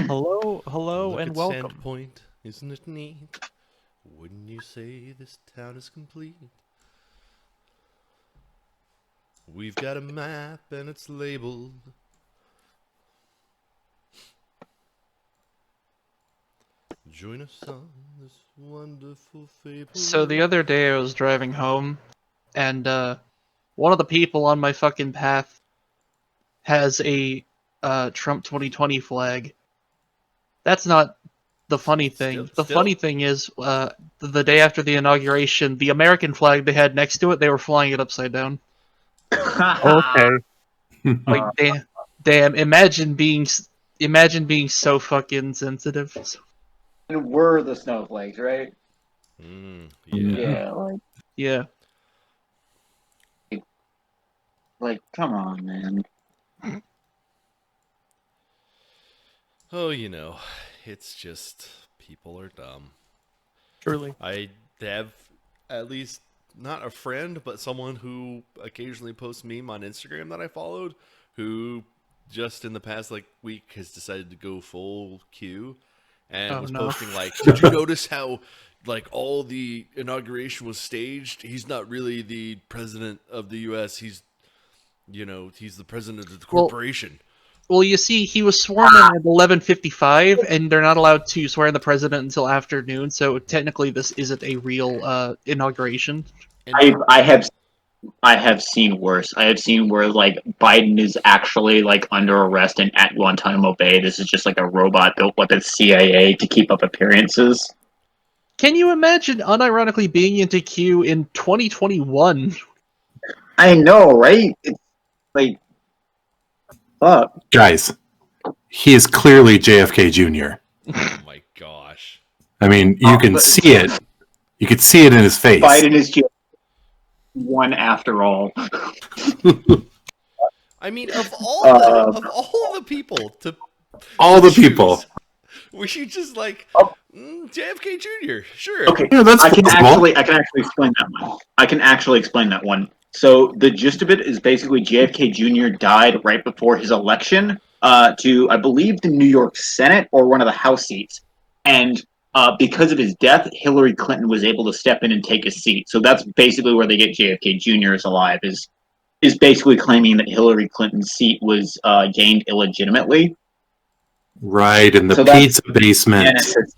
Hello, Look and at welcome. Sandpoint, isn't it neat? Wouldn't you say this town is complete? We've got a map and it's labeled. Join us on this wonderful fable. So the other day I was driving home, and one of the people on my fucking path has a Trump 2020 flag. That's not the funny thing. The funny thing is, the day after the inauguration, the American flag they had next to it, they were flying it upside down. Okay. Like, damn! Imagine being so fucking sensitive. And we're the snowflakes, right? Yeah. Yeah, Yeah. come on, man. Oh, it's just people are dumb. Truly. I have at least not a friend, but someone who occasionally posts meme on Instagram that I followed, who just in the past week has decided to go full Q and was posting did you notice how all the inauguration was staged? He's not really the president of the US. He's the president of the corporation. Well, you see, he was sworn in at 11:55, and they're not allowed to swear in the president until afternoon. So technically, this isn't a real inauguration. I have seen worse. I have seen where Biden is actually under arrest and at Guantanamo Bay. This is just a robot built by the CIA to keep up appearances. Can you imagine unironically being into Q in 2021? I know, right? It's fuck. Guys, he is clearly JFK Jr. Oh my gosh. I mean, you can see it. You could see it in his face. Biden is just one after all. I mean, of all the people to all the choose, people, we should just JFK Jr. Sure. Okay, yeah, that's I can possible. actually explain that one. I can actually explain that one. So the gist of it is basically JFK Jr. died right before his election to, I believe, the New York Senate or one of the House seats, and because of his death, Hillary Clinton was able to step in and take his seat. So that's basically where they get JFK Jr. is alive, is basically claiming that Hillary Clinton's seat was gained illegitimately. Right, in the pizza basement. Genesis.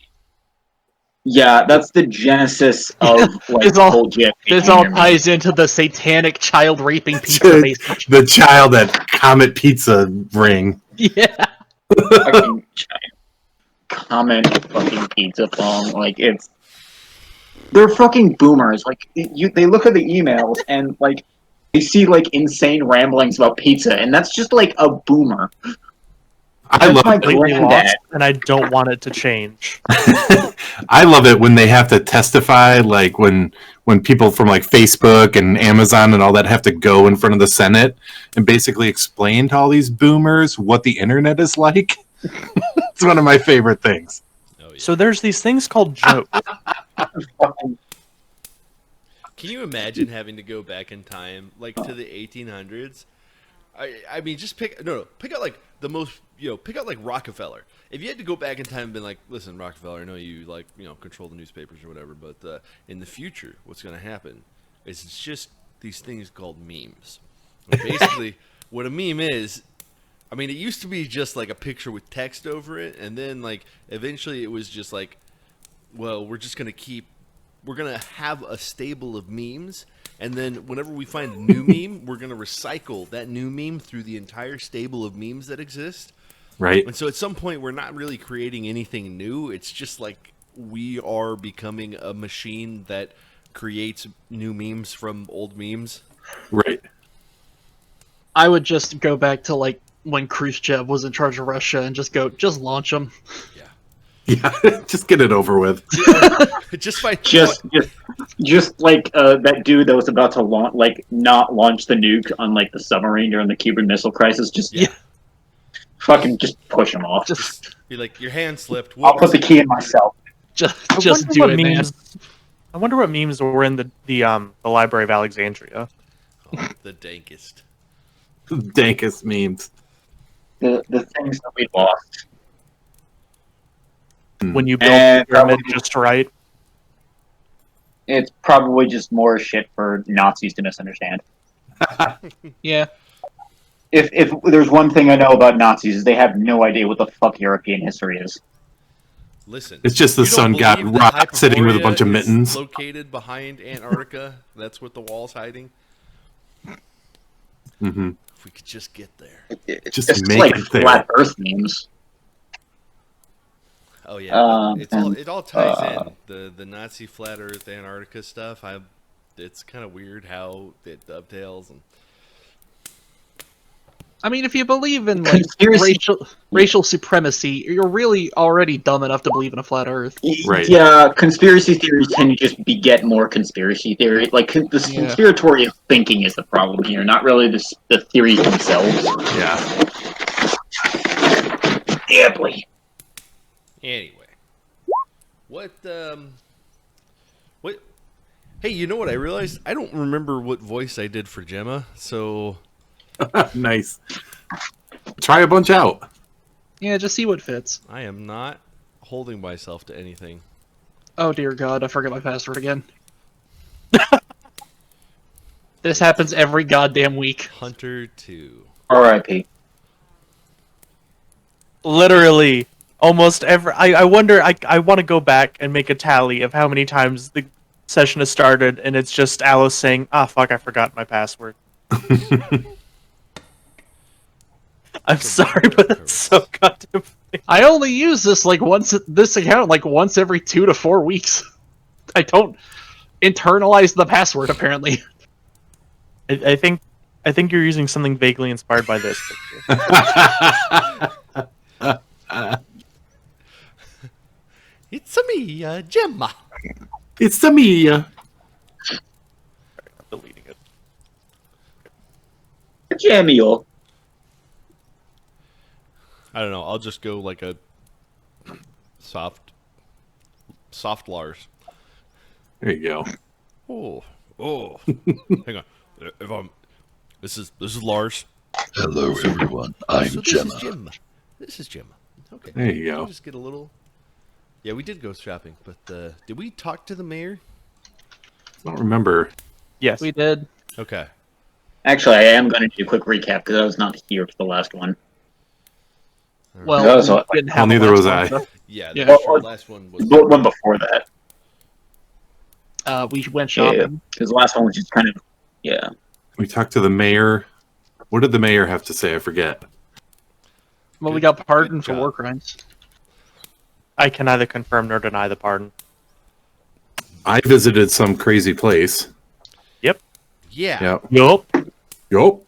Yeah, that's the genesis of this whole JFK. This all ties into the satanic child raping pizza basement. The child at Comet Pizza ring. Yeah. Fucking Comet fucking pizza phone. They're fucking boomers. They look at the emails and they see insane ramblings about pizza, and that's just a boomer. I love my it. granddad. And I don't want it to change. I love it when they have to testify, when people from Facebook and Amazon and all that have to go in front of the Senate and basically explain to all these boomers what the internet is like. It's one of my favorite things. Oh, yeah. So there's these things called jokes. Can you imagine having to go back in time, to the 1800s? I mean, just pick out the most, pick out Rockefeller. If you had to go back in time and been listen, Rockefeller, I know you control the newspapers or whatever, but in the future, what's going to happen is it's just these things called memes. And basically, what a meme is, I mean, it used to be just a picture with text over it, and then eventually it was just well, we're going to have a stable of memes. And then whenever we find a new meme, we're going to recycle that new meme through the entire stable of memes that exist. Right. And so at some point, we're not really creating anything new. It's just we are becoming a machine that creates new memes from old memes. Right. I would just go back to when Khrushchev was in charge of Russia and just launch them. Yeah, just get it over with. Just that dude that was about to not launch the nuke on the submarine during the Cuban Missile Crisis. Fucking just push him off. Just be your hand slipped. I'll put the key in myself. Just do it, man. I wonder what memes were in the Library of Alexandria. Oh, the dankest. Dankest memes. The things that we lost. when you build And the pyramid probably- just right. It's probably just more shit for Nazis to misunderstand. Yeah. If there's one thing I know about Nazis is they have no idea what the fuck European history is. Listen, It's just the you don't sun god believe that rock sitting with a bunch of Hyperborea is mittens. located behind Antarctica. That's what the wall's hiding. Hmm. If we could just get there. Just It's make like it there. flat Earth memes. Oh yeah, And, it all ties in the Nazi flat Earth Antarctica stuff. It's kind of weird how it dovetails. And I mean, if you believe in like Conspiracy- racial supremacy, you're really already dumb enough to believe in a flat Earth. Right. Yeah, conspiracy theories tend to just beget more conspiracy theory. Like the Yeah. conspiratorial thinking is the problem here, not really the theories themselves. Yeah. Yeah, boy. anyway, what? Hey, you know what I realized? I don't remember what voice I did for Gemma. So Nice. Try a bunch out. Yeah, just see what fits. I am not holding myself to anything. Oh dear God, I forgot my password again. This happens every goddamn week. Hunter 2. R.I.P. Literally, almost every. I wonder. I want to go back and make a tally of how many times the session has started, and it's just Alice saying, "Ah, fuck, I forgot my password." I'm sorry, but that's so goddamn funny. I only use this this account like once every 2 to 4 weeks. I don't internalize the password apparently. I think you're using something vaguely inspired by this. It's me, Gemma. It's the me. I'm deleting it. Jamio. I don't know. I'll just go like a soft Lars. There you go. Oh. Hang on. If I'm, this is Lars. Hello, everyone. I'm So Gemma. This is Gemma. This is Gemma. Okay. There you go. We'll just get a little. Yeah, we did go shopping, but did we talk to the mayor? I don't remember. Yes. We did. Okay. Actually, I am going to do a quick recap because I was not here for the last one. Well, That was we what- didn't Well, have a neither last was one, I. so, Yeah, Yeah. that's true. Last one was. The one before that. we went Yeah, shopping. because the last one was just kind of, yeah. We talked to the mayor. What did the mayor have to say? I forget. Well, we Good- got pardoned good for job. war crimes. I can neither confirm nor deny the pardon. I visited some crazy place. Yeah. Yep. Yup. Yup.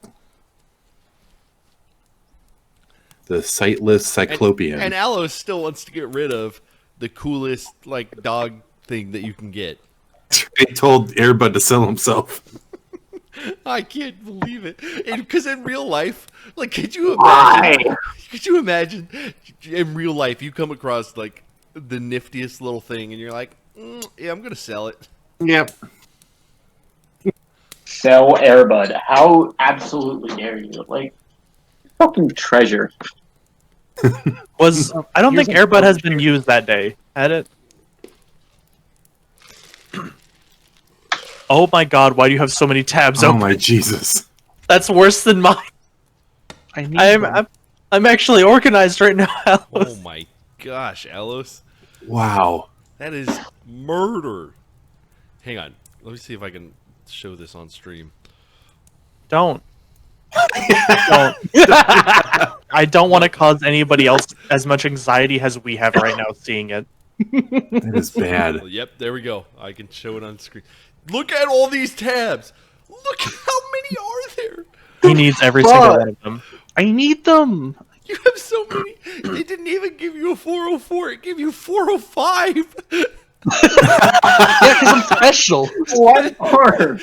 The sightless cyclopean. And Aloe still wants to get rid of the coolest like dog thing that you can get. They told Airbud to sell himself. I can't believe it. Because in real life, like, could you imagine? Why? Could you imagine in real life you come across like the niftiest little thing and you're like, yeah, I'm gonna sell it. Yep. Sell Airbud. How absolutely dare you? Like, fucking treasure. Was I don't Here's think a Airbud has been used that day. Had it? Oh my god! Why do you have so many tabs Oh open? my Jesus. That's worse than mine. I need them. I'm actually organized right now, Alice. Oh my gosh, Alos, Wow. that is murder. Hang on, let me see if I can show this on stream. Don't. Don't. I don't want to cause anybody else as much anxiety as we have right now seeing it. That is bad. Well, yep, there we go. I can show it on screen. Look at all these tabs. Look how many are there. He needs every single one of them. I need them. You have so many. It didn't even give you a 404. It gave you 405. Yeah, because I'm special. What for?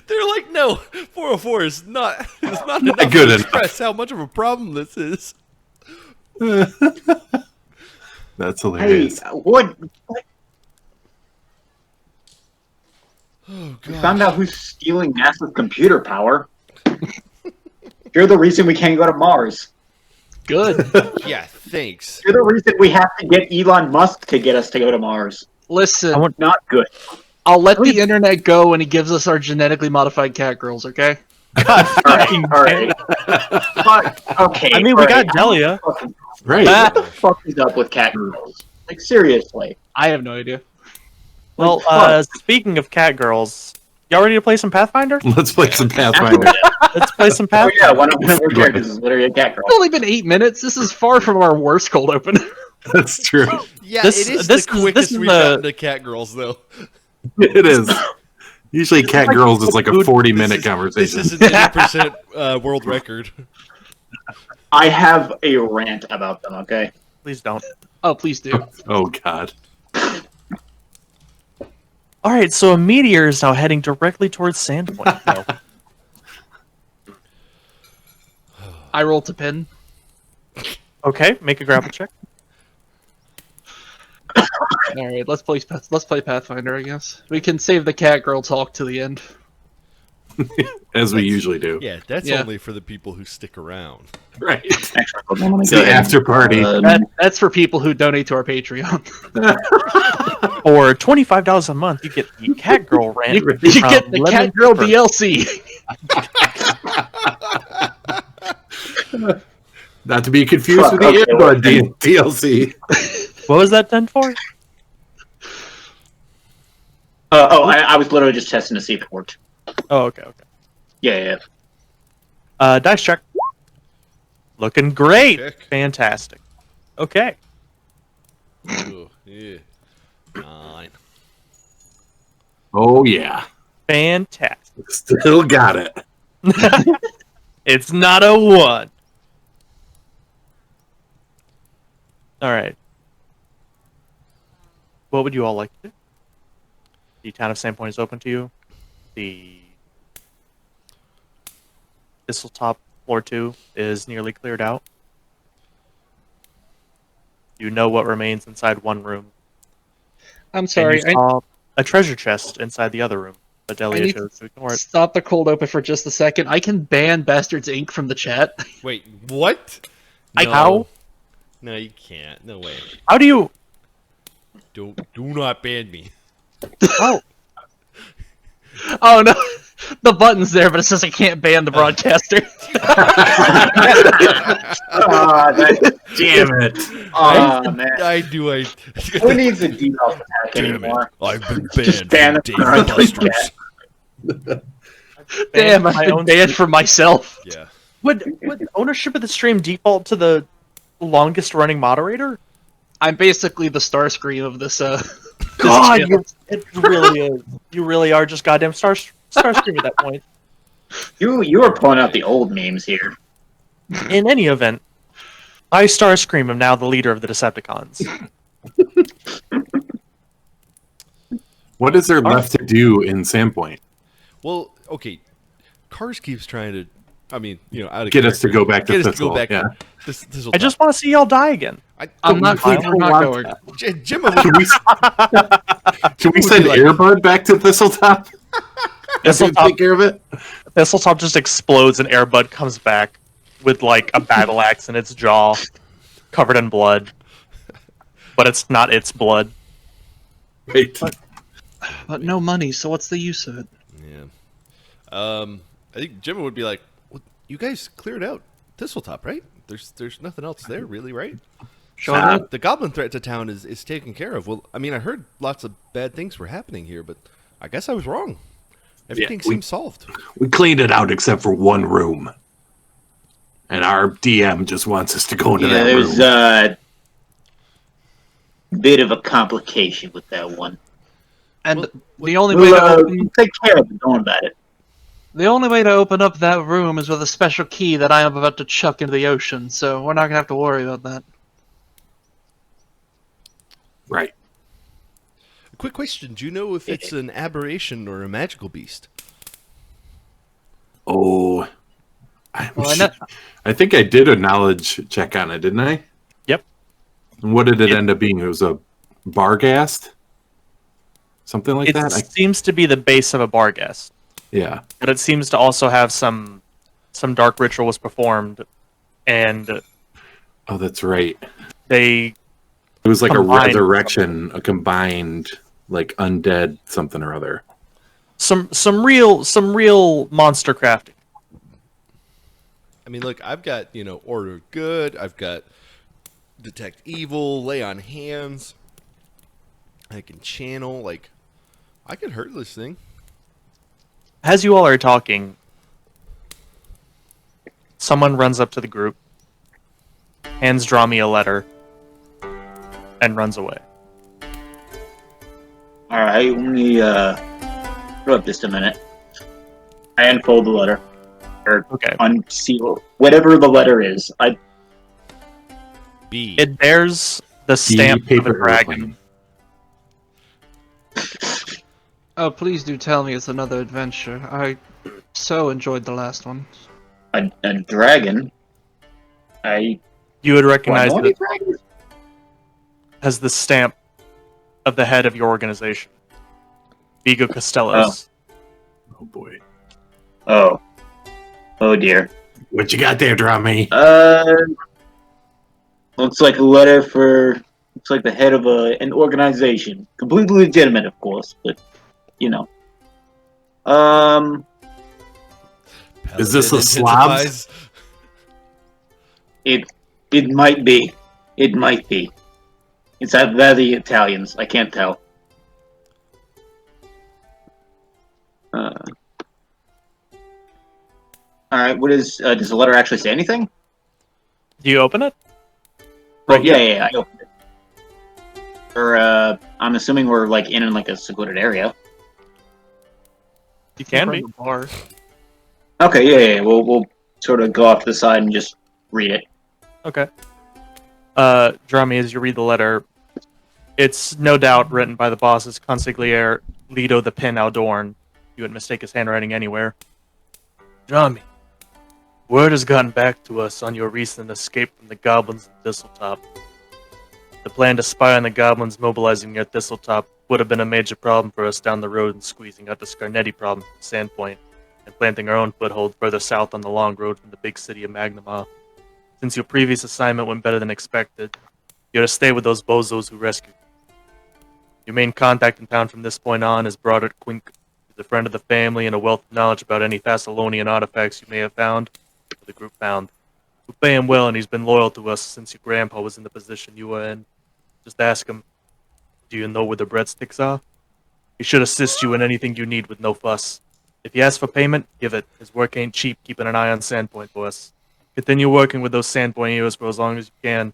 They're like, no, 404 is not. It's not enough good to enough. express how much of a problem this is. That's Hey, hilarious. what? Oh We god. found out who's stealing NASA's computer power. You're the reason we can't go to Mars. Good. Yeah, Thanks. You're the reason we have to get Elon Musk to get us to go to Mars. Listen, Not good. I'll let the internet go when he gives us our genetically modified cat girls, okay? God fucking All damn. right. But, okay. I mean, we got Delia. Right. What the fuck is up with cat girls? Like, seriously. I have no idea. Well, fuck. speaking of cat girls, y'all ready to play some Pathfinder? Let's play some Pathfinder. Let's play some Oh Pathfinder. yeah, one of our characters is literally a cat girl. It's only been 8 minutes. This is far from our worst cold open. That's true. Yeah, This- it is this the is- quickest this is we've the- gotten to cat girls, though. It is. Usually, cat like girls is like a food- 40-minute This conversation. is an 80% world record. I have a rant about them, okay? Please don't. Oh, please do. Oh God. All right, so a meteor is now heading directly towards Sandpoint. No. I roll to pin. Okay, make a grapple check. All right, let's play Pathfinder. I guess we can save the cat girl talk to the end. As we usually do. Yeah, that's Yeah. only for the people who stick around. Right. Actually, hold on, let me It's go the ahead. after party. That's for people who donate to our Patreon. For $25 a month, you get the cat girl rant. You from get the Lemon cat girl Pepper. DLC. Not to be confused Fuck, with the okay, Airbud well, DLC. What was that 10 for? I was literally just testing to see if it worked. Oh, okay. Yeah. Dice check. Looking great. Check. Fantastic. Okay. Ooh, yeah. 9. Oh yeah. Fantastic. Still got it. It's not a 1. All right. What would you all like to do? The town of Sandpoint is open to you. The Thistletop floor 2 is nearly cleared out. You know what remains inside one room. I'm And sorry. you saw a treasure chest inside the other room, but I Delia need chose to ignore it. Stop the cold open for just a second. I can ban Bastards Inc. from the chat. Wait, what? How? No, you can't. No way. How do you? Do not ban me. Oh, Oh no, the button's there, but it says I can't ban the broadcaster. Damn it. Oh, man. Who needs a DDoS attack anymore? I've been Just banned ban from it. Dave Busters. Damn, my I've been own banned for myself. Yeah. would ownership of the stream default to the longest running moderator? I'm basically the Starscream of this. God, it really is. You really are just goddamn Starscream at that point. You were pulling out the old memes here. In any event, I Starscream am now the leader of the Decepticons. What is there left to do in Sandpoint? Well, okay. Cars keeps trying to, I mean, out of Get us to character. go back to Get us to Thistle, go back. yeah. I just want to see y'all die again. I'm not going. I'm not going. Jim, Can we send like- Airbud back to Thistletop? After we take care of it? Thistletop just explodes and Airbud comes back with like a battle axe in its jaw, covered in blood. But it's not its blood. Right. But no money, so what's the use of it? Yeah. I think Jim would be like, well, you guys cleared out Thistletop, right? There's nothing else there, really, right? Sure. The goblin threat to town is taken care of. Well, I mean, I heard lots of bad things were happening here, but I guess I was wrong. Everything seems solved. We cleaned it out except for one room. And our DM just wants us to go into that There's room. a bit of a complication with that one. And Well, the only way to open, Take care of it. Don't worry about it. the only way to open up that room is with a special key that I am about to chuck into the ocean. So we're not gonna have to worry about that. Right. A quick question: do you know if it's an aberration or a magical beast? Oh. Well, I think I did a knowledge check on it, didn't I? Yep. And what did it end up being? It was a Barghast? Something like It that? seems to be the base of a Barghast, Yeah. but it seems to also have some dark ritual was performed, and Oh, that's right. They It was like Combined a resurrection, a combined like undead something or other. some real monster crafting. I mean, look, I've got order good. I've got detect evil, lay on hands. I can channel. Like, I could hurt this thing. As you all are talking, someone runs up to the group, hands Drami a letter, and runs away. All right, let me throw up just a minute. I unfold the letter, or Okay. unseal whatever the letter is. B. It bears the stamp of a paper dragon. airplane. Oh, please do tell me it's another adventure. I so enjoyed the last one. A dragon. You would Do I recognize know any it dragons? as the stamp of the head of your organization, Vigo Costellos. Oh boy. Oh dear. What you got there, Drummy? Looks like a letter for. Looks like the head of an organization, completely legitimate, of course, but you know. Is this Paladin a Slavs? intensifies. It might be. It might be. It's either the Italians. I can't tell. All right. What is? Does the letter actually say anything? Do you open it? Right. Yeah. I opened it. Or I'm assuming we're like in like a secluded area. You can We're be. in the bar. Okay. Yeah. We'll sort of go off to the side and just read it. Okay. Drummy, as you read the letter, it's no doubt written by the boss's consigliere, Lido the Pin Aldorn. You wouldn't mistake his handwriting anywhere. Drummy, word has gotten back to us on your recent escape from the goblins at Thistletop. The plan to spy on the goblins mobilizing near Thistletop would have been a major problem for us down the road in squeezing out the Scarnetti problem from Sandpoint and planting our own foothold further south on the long road from the big city of Magnema. Since your previous assignment went better than expected, you're to stay with those bozos who rescued you. Your main contact in town from this point on is Broderick Quink. He's a friend of the family and a wealth of knowledge about any Thessalonian artifacts you may have found, or the group found. We pay him well, and he's been loyal to us since your grandpa was in the position you were in. Just ask him, do you know where the breadsticks are? He should assist you in anything you need with no fuss. If you ask for payment, give it. His work ain't cheap, keeping an eye on Sandpoint for us. Continue working with those Sandpoint heroes for as long as you can,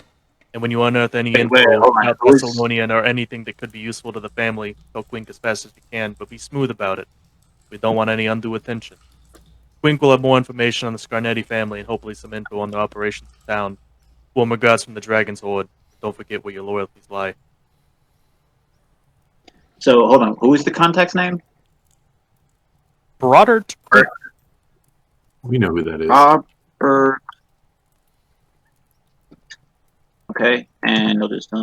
and when you unearth any Wait, info hold on. about Who is- Thessalonian or anything that could be useful to the family, tell Quink as fast as you can, but be smooth about it. We don't want any undue attention. Quink will have more information on the Scarnetti family and hopefully some info on the operations in town. Warm regards from the Dragon's Horde. Don't forget where your loyalties lie. So hold on. Who is the contact's name? Broderick Quink. We know who that is. Robert. Okay, and I'll just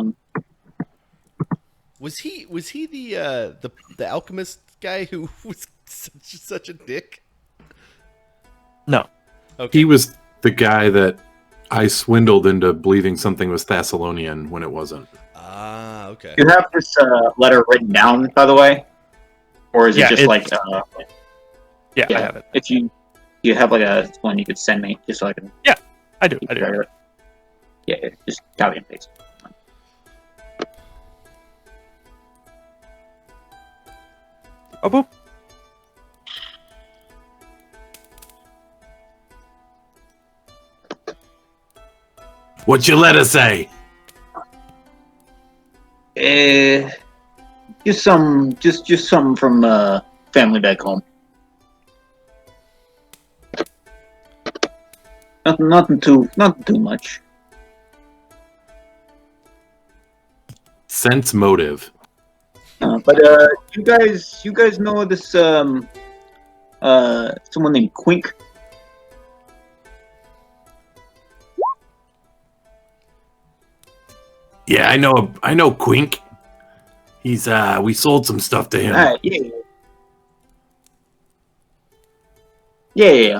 Was he the alchemist guy who was such a dick? No. Okay. He was the guy that I swindled into believing something was Thessalonian when it wasn't. Ah, okay. You have this letter written down, by the way, or is it Yeah, just it's- like? Yeah, Yeah. I have it. If you have like a one you could send me just so I can. I do. Yeah, just copy and paste. Oh, boop. What's your letter say? Just some from family back home. Nothing too much. Sense motive. But you guys know this someone named Quink? Yeah, I know Quink. He's we sold some stuff to him. Yeah.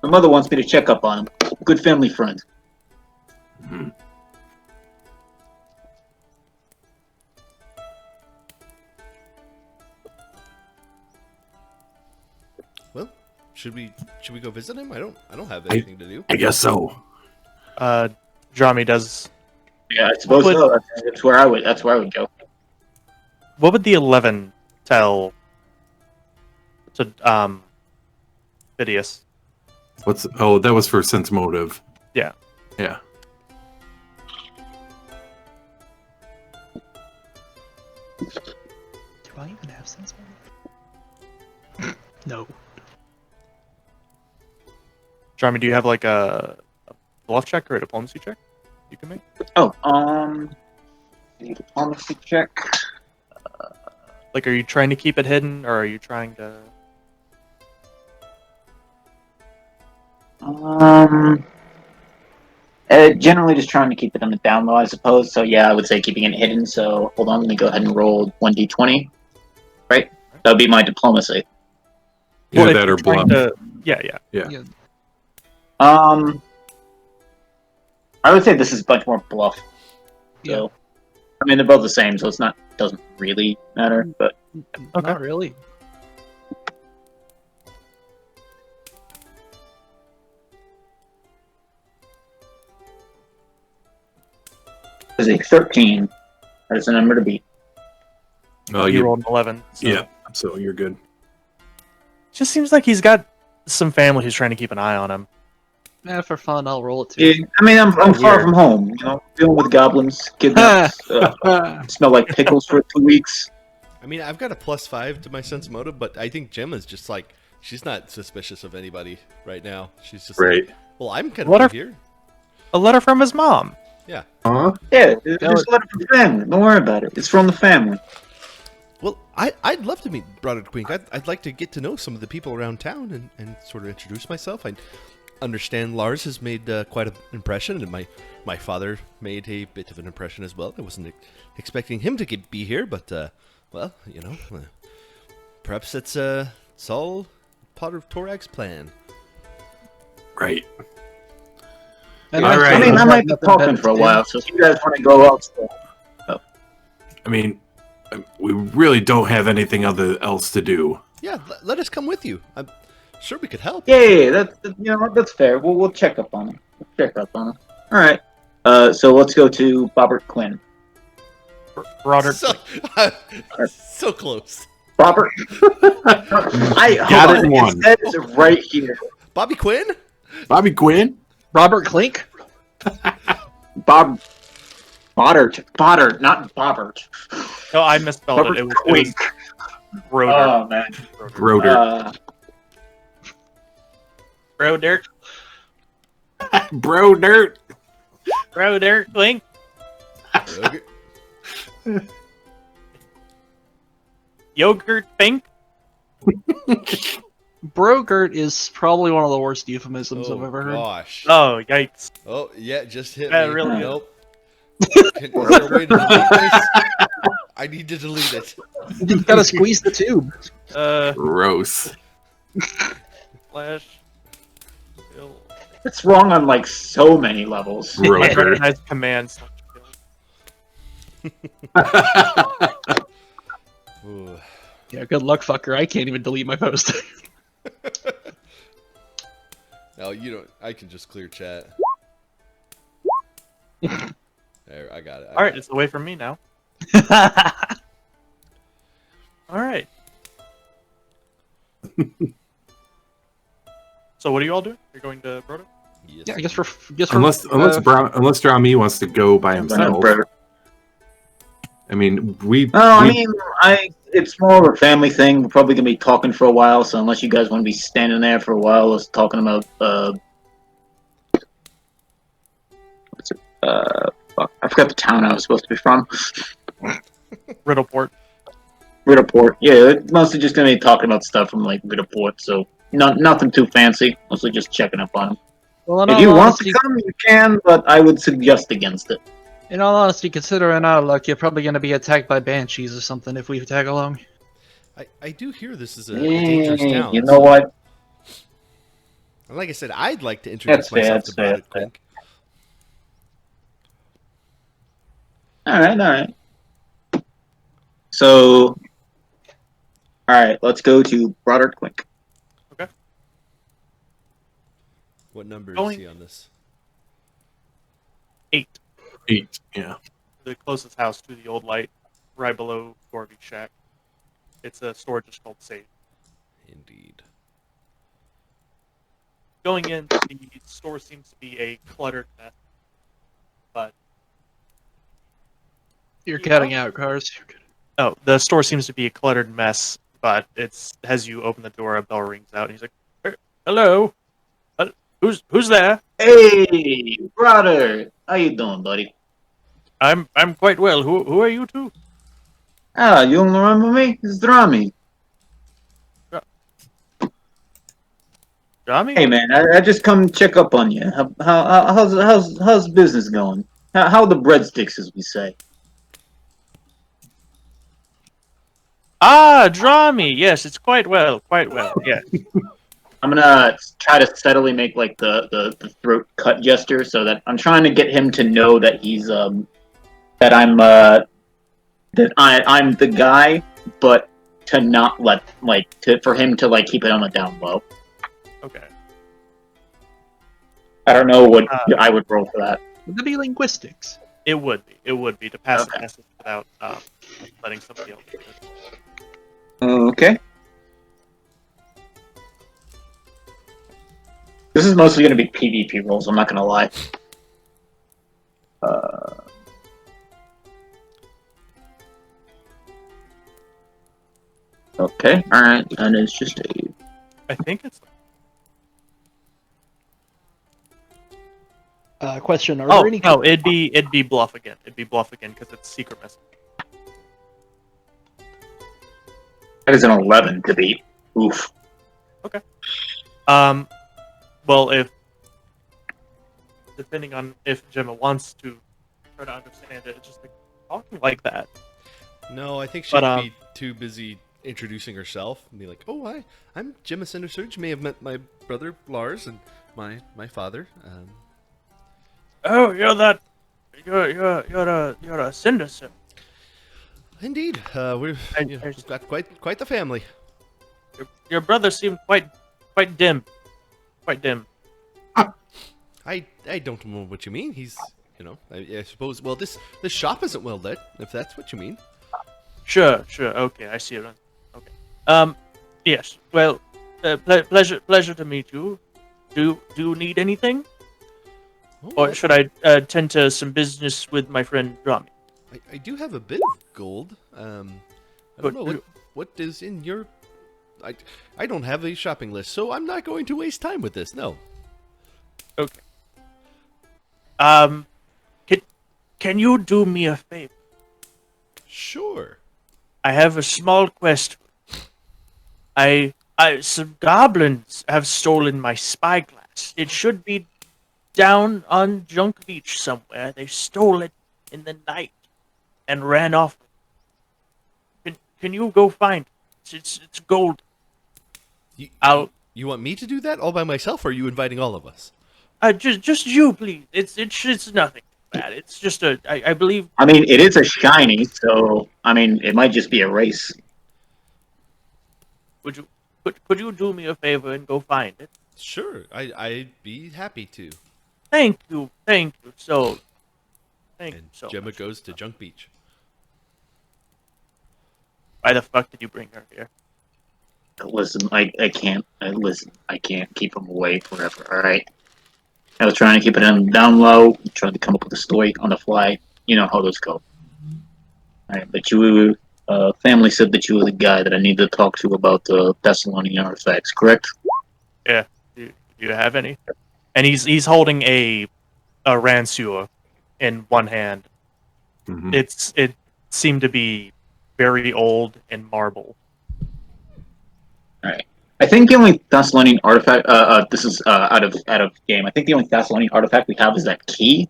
My mother wants me to check up on him. Good family friend. Should we go visit him? I don't have anything to do. I guess so. Drami does. Yeah, I suppose What- so. That's where I would. That's where I would go. What would the 11 tell to Phidias? That was for sense motive. Yeah. Yeah. Do I even have sense motive? No. Drami, do you have like a bluff check or a diplomacy check you can make? Oh, diplomacy check. Like, are you trying to keep it hidden, or are you trying to? Generally just trying to keep it on the down low, I suppose. So yeah, I would say keeping it hidden. So hold on, let me go ahead and roll 1d20. Right, that would be my diplomacy. Either if that or you're trying bluff. yeah. I would say this is much more bluff. So, I mean, they're both the same, so doesn't really matter. But Okay. Not really. there's a 13. That's the number to beat. Oh, You rolled an 11. So yeah. So you're good. Just seems like he's got some family who's trying to keep an eye on him. For fun, I'll roll it too. Yeah, I mean, I'm far from home. You know, dealing with goblins, kidnaps, smell like pickles for 2 weeks. I mean, I've got a +5 to my sense motive, but I think Gemma's just like she's not suspicious of anybody right now. She's just Right. Like, well, I'm kind What of are- here. A letter from his mom. Yeah. Huh? Yeah, just let it from the family. Don't worry about it. It's from the family. Well, I'd love to meet Broderick Quink. I'd like to get to know some of the people around town and sort of introduce myself. I understand Lars has made quite an impression, and my father made a bit of an impression as well. I wasn't expecting him to be here, but well, you know, perhaps it's all part of Torak's plan. Right. And All I'm right. I sorry, mean, I I've might got be nothing talking better for a to do. while, so if you guys want to go out, I mean, we really don't have anything else to do. Yeah, let us come with you. I'm sure we could help. yeah, that's fair. We'll check up on him. All right. So let's go to Bobbert Quinn. Broderick. So close. Bobbert. Got it in one. It says right here. Bobby Quinn? Bobby Quinn? Robert Klink? Boddart, not Bobbert. No, I misspelled Bobbert it. It was Quinn. Broder. Oh man. Broder. Broder. Bro dirt. Broder. Link. Okay. Yogurt. Pink. Brogurt is probably one of the worst euphemisms Oh, I've ever heard. gosh. Oh, yikes. Oh, yeah, just hit That me. really is. Nope. Is there a way to delete this? I need to delete it. You gotta squeeze the tube. Gross. Flash. Kill. It's wrong on like so many levels. I Broder. recognize commands. Ooh. Yeah, good luck, fucker. I can't even delete my post. No, you don't. I can just clear chat. There, I got it. All right, it's away from me now. All right. So what are you all doing? You're going to Broder? Yes. Yeah, I guess for Unless Drami wants to go by himself. I mean, it's more of a family thing. We're probably gonna be talking for a while, so unless you guys want to be standing there for a while, us talking about fuck, I forgot the town I was supposed to be from. Riddleport. Riddleport. Yeah, it's mostly just gonna be talking about stuff from like Riddleport, so nothing too fancy. Mostly just checking up on them. well, in If all you want honesty, to come, you can, but I would suggest against it. in all honesty, considering our luck, you're probably gonna be attacked by banshees or something if we tag along. I do hear this is a dangerous town. You know what? And like I said, I'd like to introduce That's fair, myself that's to Broderick fair. Quink. All right. So, all right, let's go to Broderick Quink. What number is Going- he on this? 8. 8. Yeah. The closest house to the old light, right below Gorby's shack. It's a store just called Safe. Indeed. Going in, the store seems to be a cluttered mess, but You're Yeah. cutting out, Cars. the store seems to be a cluttered mess. But it's as you open the door, a bell rings out, and he's like, "Hello, who's there?" Hey, brother, how you doing, buddy? I'm quite well. Who are you two? Ah, you don't remember me? It's Drami. Jami? Hey, man, I just come check up on you. How's business going? How the breadsticks, as we say? Ah, draw me. Yes, it's quite well. Quite well. Yes. I'm gonna try to steadily make like the throat cut gesture, so that I'm trying to get him to know that he's that I'm the guy, but to not let for him to like keep it on the down low. Okay. I don't know what I would roll for that. Would that be linguistics? It would be. It would be to pass Okay. the message without letting somebody else do it. Okay. This is mostly going to be PvP rolls. I'm not going to lie. Okay. All right. And it's just a. I think it's. Question: Are Oh there any? no, it'd be bluff again. It'd be bluff again because it's secret message. That is an 11 to beat. Oof. Well, if depending on if Gemma wants to try to understand it, just like talking like that. No, I think she'd But, be too busy introducing herself and be like, "Oh, I'm Gemma Cindersurge. You may have met my brother Lars and my father." Oh, you're that. You're a Cinderson. Indeed, we've got quite the family. Your brother seemed quite dim. Quite dim. I don't know what you mean. He's, I suppose. Well, this shop isn't well lit, if that's what you mean. Sure. Okay, I see it. Okay. Yes. Well, pleasure to meet you. Do you need anything, Oh, or should I tend to some business with my friend Rami? I do have a bit of gold. I don't know what is in your. I don't have a shopping list, so I'm not going to waste time with this. No. Okay. Can you do me a favor? Sure. I have a small quest. Some goblins have stolen my spyglass. It should be down on Junk Beach somewhere. They stole it in the night and ran off. Can you go find it? It's gold. You want me to do that all by myself, or are you inviting all of us? Just you, please. It's nothing bad. It's just I believe. I mean, it is a shiny, so I mean, it might just be a race. Could you do me a favor and go find it? Sure, I'd be happy to. Thank you so. Thank you And so Gemma much. goes to Junk Beach. Why the fuck did you bring her here? Listen, I can't. Listen, I can't keep him away forever. All right. I was trying to keep it down low, trying to come up with a story on the fly. You know how those go. All right, but you, family said that you were the guy that I need to talk to about the Thessalonian artifacts, correct? Yeah. Do you have any? And he's holding a ransua in one hand. Mhm. It seemed to be very old and marble. All right. I think the only Thessalonian artifact. This is out of game. I think the only Thessalonian artifact we have is that key.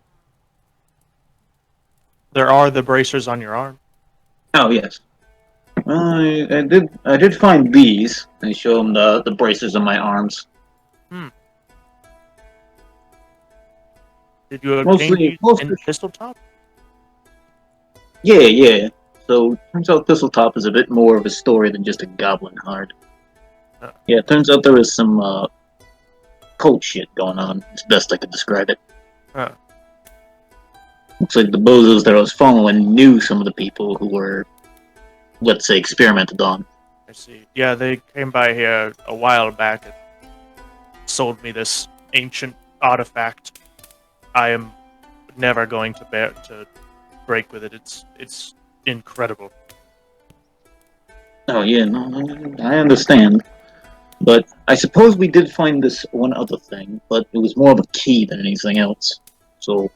There are the bracers on your arm. Oh yes. I did find these. I show him the braces on my arms. Did you obtain Mostly- these mostly- in pistol top? Yeah. So turns out Thistletop is a bit more of a story than just a goblin card. Oh. Yeah, turns out there was some cult shit going on. It's best I could describe it. Huh. Looks like the bozos that I was following knew some of the people who were, let's say, experimented on. I see. Yeah, they came by here a while back and sold me this ancient artifact. I am never going to break with it. It's incredible. Oh yeah, no, I understand. But I suppose we did find this one other thing, but it was more of a key than anything else. So,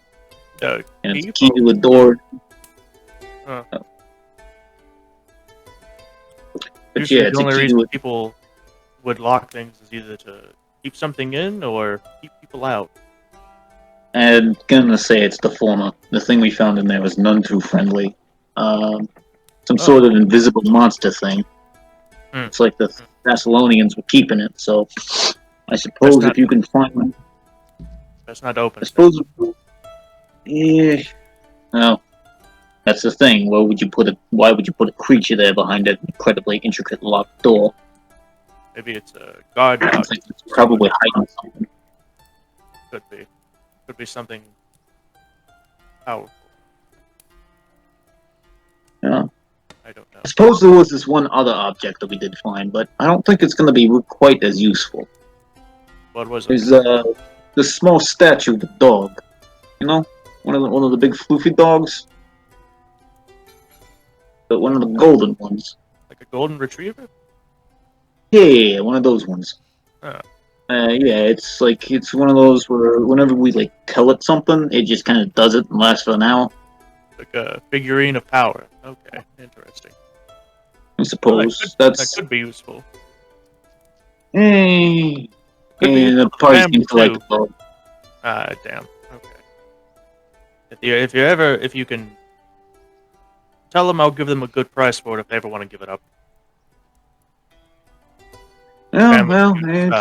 The and it's a key? key to a door. Huh. But Usually yeah, the it's a only key reason to it. people would lock things is either to keep something in or keep people out. And gonna say it's the former. The thing we found in there was none too friendly. Some sort of invisible monster thing. Hmm. It's like the Thessalonians were keeping it. So, I That's suppose not if you can find one, that's not open. I suppose. Yeah. No, that's the thing. Why would you put a creature there behind an incredibly intricate locked door? Maybe it's a guard I dog. think it's probably hiding something. Could be. Could be something powerful. Yeah. I don't know. I suppose there was this one other object that we did find, but I don't think it's going to be quite as useful. What was it? There's this small statue of a dog. You know, one of the big floofy dogs, but one of the golden ones. Like a golden retriever? Yeah, one of those ones. Huh. Yeah, it's one of those where whenever we like tell it something, it just kind of does it and lasts for an hour. Like a figurine of power. Okay, interesting. I Well, suppose that that's. could be useful. Eh, Could be and useful the to the party family seems to like too. the dog. Ah, damn. Okay. If you can tell them, I'll give them a good price for it if they ever want to give it up. Yeah, Family well, feud,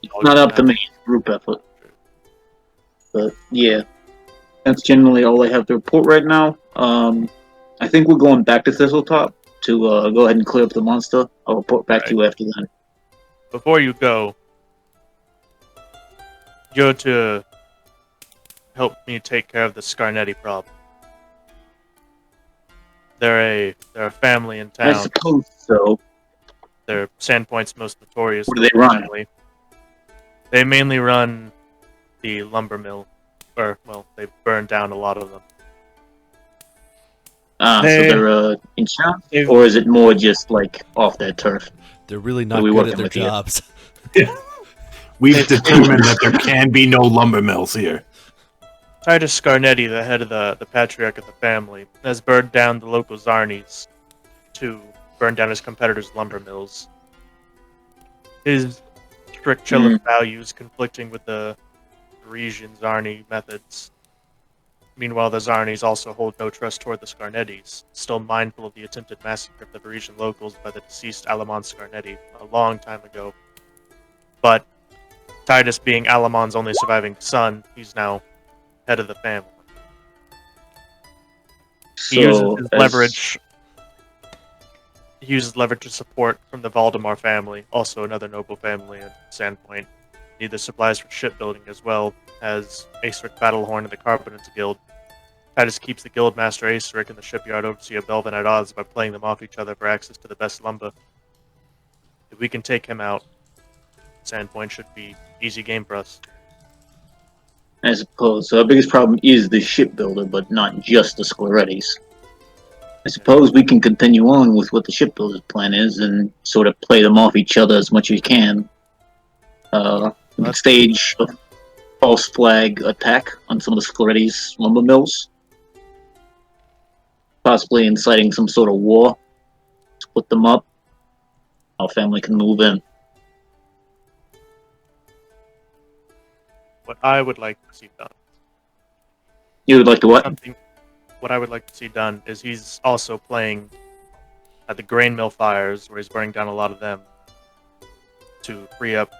it's not up to me. It's a group effort. But yeah, that's generally all I have to report right now. I think we're going back to Thistletop to go ahead and clear up the monster. I'll report back to you after that. Before you go, you're to help me take care of the Scarnetti problem. They're a family in I town. suppose so. They're Sandpoint's most notorious What do they run? family. They mainly run the lumber mill, or well, they burned down a lot of them. So they're in charge, they've- or is it more just like off their turf? They're really What not are we good working at their with here? jobs. We've determined that there can be no lumber mills here. Titus Scarnetti, the head of the patriarch of the family, has burned down the local Zarnies to burn down his competitors' lumber mills. His strict Chelif values conflicting with the Parisian Zarni methods. Meanwhile, the Zarnis also hold no trust toward the Scarnettis, still mindful of the attempted massacre of the Parisian locals by the deceased Alamon Scarnetti a long time ago. But Titus being Alamon's only surviving son, he's now head of the family. He uses his leverage. He uses leverage to support from the Valdemar family, also another noble family in Sandpoint. Neither supplies for shipbuilding as well as Aesric Battlehorn and the Carpenters Guild. Titus keeps the Guildmaster Aesric and the shipyard overseer Belvin at odds by playing them off each other for access to the best lumber. If we can take him out, Sandpoint should be easy game for us. I suppose. So our biggest problem is the shipbuilder, but not just the Sclerettis. I suppose we can continue on with what the shipbuilder's plan is and sort of play them off each other as much as we can. We could stage a false flag attack on some of the Sclerettis' lumber mills. Possibly inciting some sort of war. Split them up. Our family can move in. What I would like to see done. You would like to what? What I would like to see done is he's also playing at the grain mill fires, where he's burning down a lot of them to free up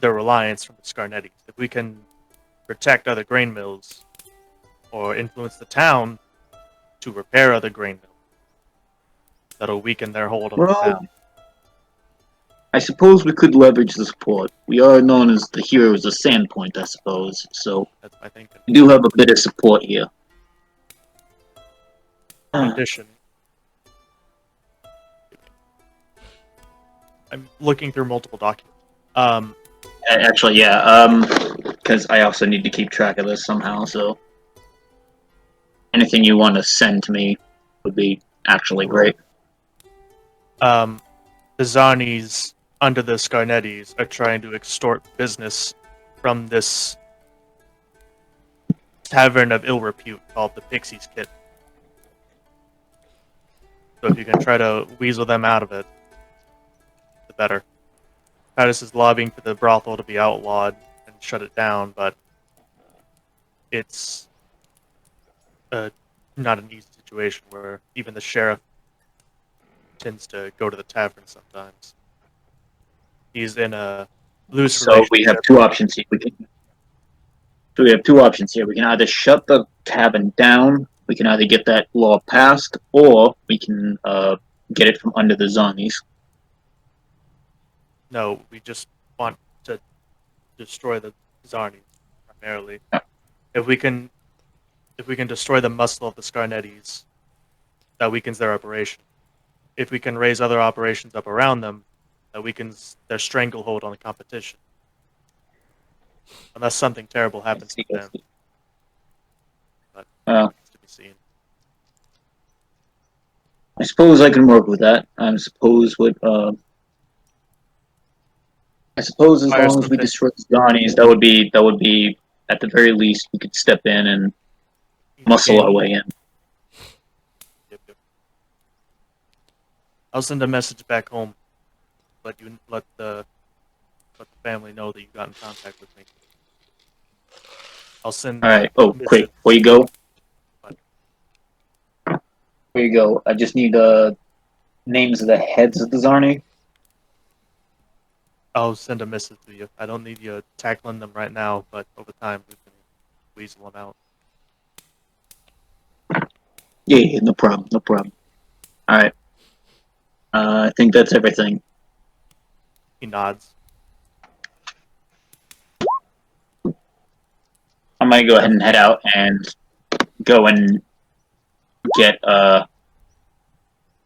their reliance from the Scarnettis. If we can protect other grain mills or influence the town to repair other grain mills, that'll weaken their hold on the town. I suppose we could leverage the support. We are known as the heroes of Sandpoint, I suppose. So That's my thinking. we do have a bit of support here. In addition, I'm looking through multiple documents. Actually, yeah. Because I also need to keep track of this somehow. So anything you want to send to me would be actually great. The Zarnis under the Scarnettis are trying to extort business from this tavern of ill repute called the Pixie's Kit. So if you can try to weasel them out of it, the better. Titus is lobbying for the brothel to be outlawed and shut it down, but it's not an easy situation where even the sheriff tends to go to the tavern sometimes. He's in a loose So relationship. we have two options here. We have two options here. We can either shut the tavern down. We can either get that law passed, or we can get it from under the Zarnis. No, we just want to destroy the Zarni primarily. If we can destroy the muscle of the Scarnettis, that weakens their operation. If we can raise other operations up around them, that weakens their stranglehold on the competition. Unless something terrible happens to them. But it's to be seen. I suppose I can work with that. I suppose as Fire long as we something. destroy the Zarnis, that would be at the very least we could step in and muscle our way in. Yep. I'll send a message back home. Let the family know that you got in contact with me. I'll send. All right. Oh, quick! Before you go, I just need names of the heads of the Zarni. I'll send a message to you. I don't need you tackling them right now, but over time we can weasel them out. Yeah, no problem. All right. I think that's everything. He nods. I might go ahead and head out and go and get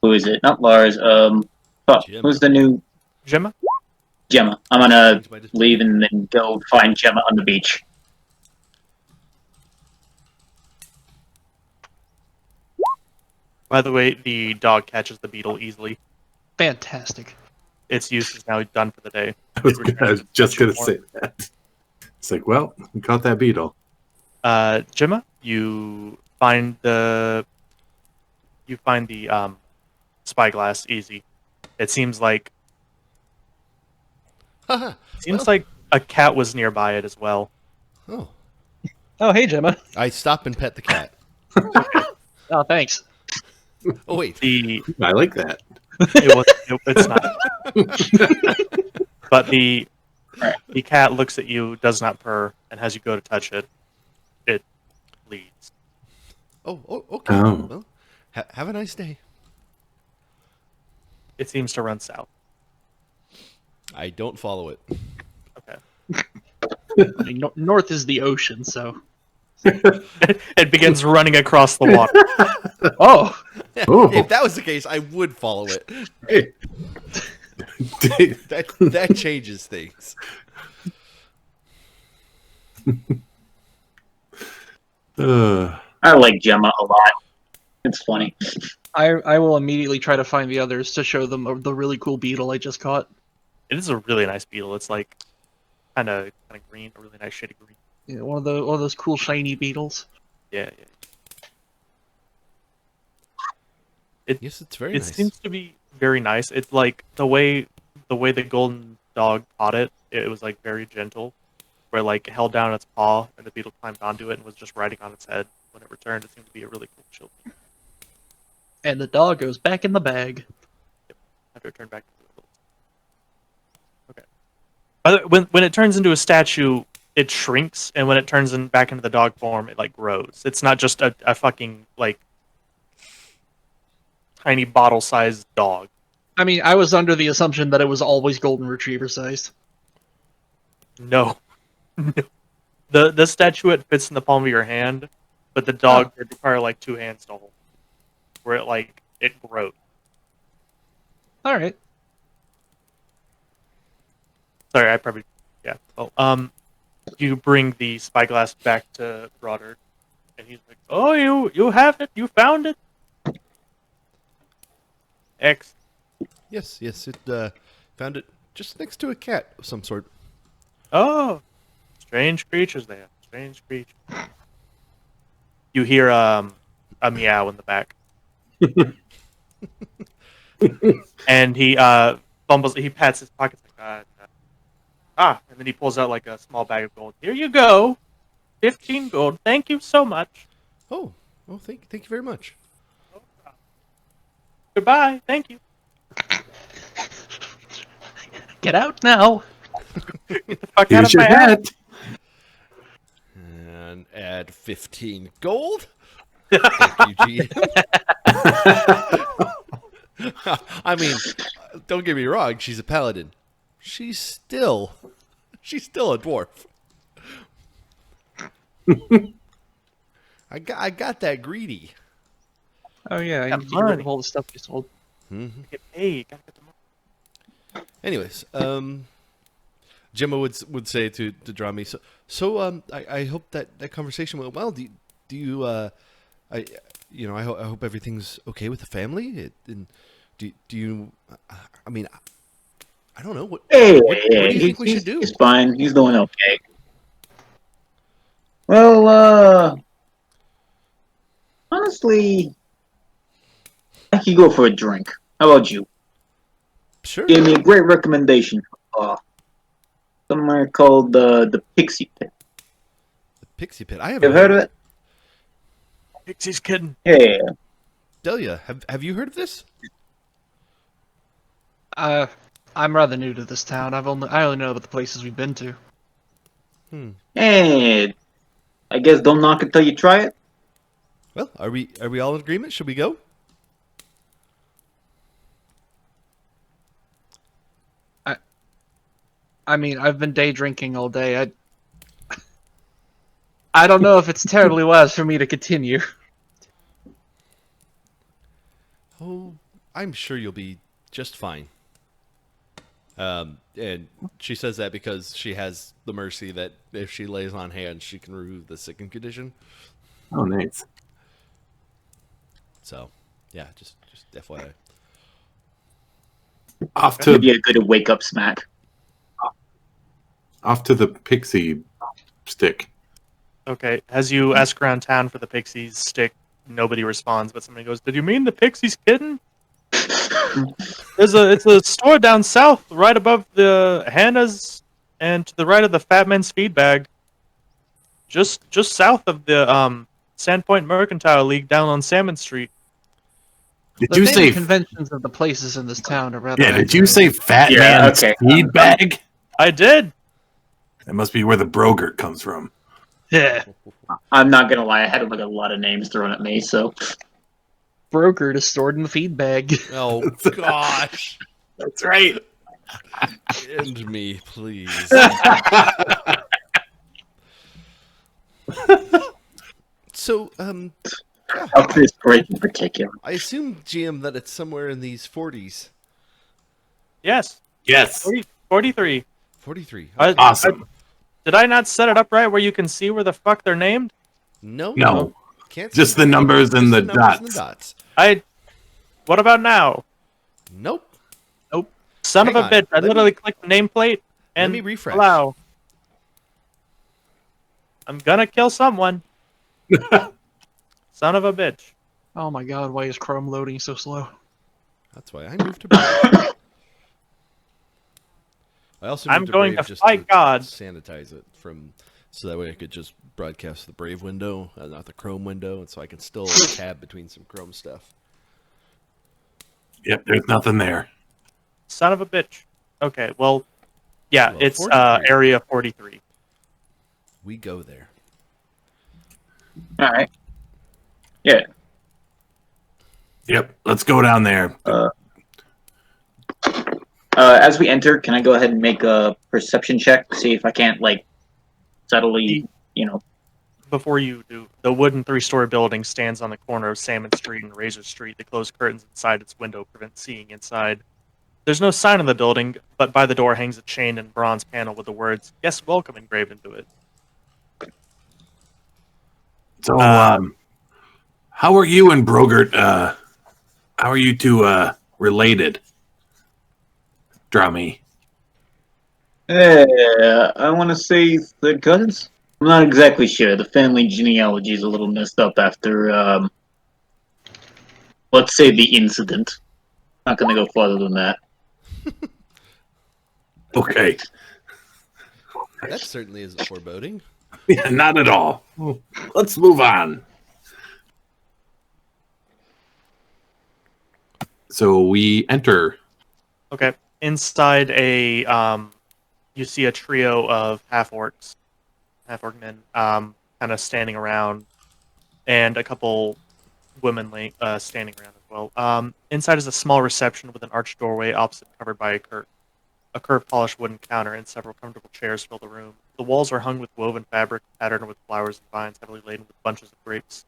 who is it? Not Lars. Fuck. Gemma. Who's the new Gemma? Gemma? I'm gonna Change my display. leave and then go find Gemma on the beach. By the way, the dog catches the beetle easily. Fantastic. Its use is now done for the day. I was just gonna say that. It's like, well, we caught that beetle. Gemma, you find the spyglass easy. It seems like Haha. like a cat was nearby it as well. Oh. Oh, hey, Gemma. I stop and pet the cat. Oh, thanks. Oh wait. I like that. It's not. But the cat looks at you, does not purr, and as you go to touch it, it leads. Oh, okay. Oh. Well, have a nice day. It seems to run south. I don't follow it. Okay. I mean, north is the ocean, so. It begins running across the water. Oh, Oh. If that was the case, I would follow it. Hey. That changes things. I like Gemma a lot. It's funny. I will immediately try to find the others to show them the really cool beetle I just caught. It is a really nice beetle. It's like kind of green, a really nice shade of green. Yeah, one of those cool shiny beetles. Yeah. Yes, it's very It nice. seems to be very nice. It's like the way the golden dog caught it. It was like very gentle, where like it held down its paw and the beetle climbed onto it and was just riding on its head. When it returned, it seemed to be a really cool chill beetle. And the dog goes back in the bag. After it turned back into a little. Okay. By the way, when it turns into a statue, it shrinks, and when it turns back into the dog form, it like grows. It's not just a fucking like tiny bottle-sized dog. I mean, I was under the assumption that it was always golden retriever sized. No. The statuette fits in the palm of your hand, but the dog would require like 2 hands to hold. Where it grows. All right. Sorry, I probably Well, you bring the spyglass back to Broderick, and he's like, "Oh, you have it. You found it." X. Yes, it found it just next to a cat of some sort. Oh, strange creatures they are. Strange creatures. You hear a meow in the back, and he fumbles. He pats his pockets like and then he pulls out like a small bag of gold. Here you go, 15 gold. Thank you so much. Oh, well, thank you very much. Goodbye. Thank you. Get out now. Get the fuck out Here's of your my house. hat. And add 15 gold. Thank you, GM. I mean, don't get me wrong. She's a paladin. She's still a dwarf. I got that greedy. Oh yeah, you Got need to get rid money. of all the stuff you sold. Get paid. Gotta get the money. Anyways, Gemma would say to Drami, I hope that conversation went well. Do you I hope everything's okay with the family. And do you? I mean, I don't know what. Hey, what do you think we should do? He's fine. He's doing okay. Well, honestly, I could go for a drink. How about you? Sure. Gave me a great recommendation. Somewhere called the Pixie Pit. The Pixie Pit. I You've haven't heard of it? Pixie's kidding. Yeah. Delia, have you heard of this? I'm rather new to this town. I only know about the places we've been to. Hey, I guess don't knock it till you try it. Well, are we all in agreement? Should we go? I mean, I've been day drinking all day. I don't know if it's terribly wise for me to continue. Oh, I'm sure you'll be just fine. And she says that because she has the mercy that if she lays on hands, she can remove the sickened condition. Oh, nice. So, yeah, just FYI. Off Give you to a good wake up smack. the pixie stick. Okay, as you ask around town for the Pixies stick, nobody responds, but somebody goes, "Did you mean the Pixies kidding?" It's a store down south, right above the Hannah's, and to the right of the Fat Man's Feed Bag. Just south of the Sandpoint Mercantile League down on Salmon Street. Did The you naming say? conventions of the places in this town are rather. Yeah. Did you accurate. say Fat Yeah, Man's okay. feed bag? I did. That must be where the brogurt comes from. Yeah, I'm not gonna lie, I had like a lot of names thrown at me, so brokered is stored in the feed bag. Oh, gosh. That's right. End me, please. So, of this break in particular. I assume, GM, that it's somewhere in these 40s. Yes, Yes. 43. 43. Awesome. Did I not set it up right where you can see where the fuck they're named? No. No. Can't Just see the numbers and the Just numbers and dots. the dots. What about now? Nope. Son Hang of a on, bitch! I let me- literally clicked the nameplate and me refresh. allow. I'm gonna kill someone. Son of a bitch! Oh my god, why is Chrome loading so slow? That's why I moved to Brave. I also I'm moved going Brave to just fight God. sanitize it so that way I could just broadcast the Brave window, not the Chrome window, and so I can still tab between some Chrome stuff. Yep. There's nothing there. Son of a bitch. Okay, well, yeah, Well, it's 43. area 43. We go there. Alright. Yeah. Yep. Let's go down there. As we enter, can I go ahead and make a perception check? See if I can't, like, subtly, Before you do, the wooden 3-story building stands on the corner of Salmon Street and Razor Street. The closed curtains inside its window prevent seeing inside. There's no sign of the building, but by the door hangs a chain and bronze panel with the words "Guest Welcome" engraved into it. So, how are you and Brogert, how are you two, related? Drummy. I want to say third cousins? I'm not exactly sure. The family genealogy is a little messed up after, let's say the incident. Not gonna go farther than that. Okay. That certainly isn't foreboding. Yeah, not at all. Let's move on. So we enter. Okay. Inside you see a trio of half-orc men, kind of standing around, and a couple women standing around as well. Inside is a small reception with an arched doorway opposite covered by a curved polished wooden counter, and several comfortable chairs fill the room. The walls are hung with woven fabric patterned with flowers and vines heavily laden with bunches of grapes.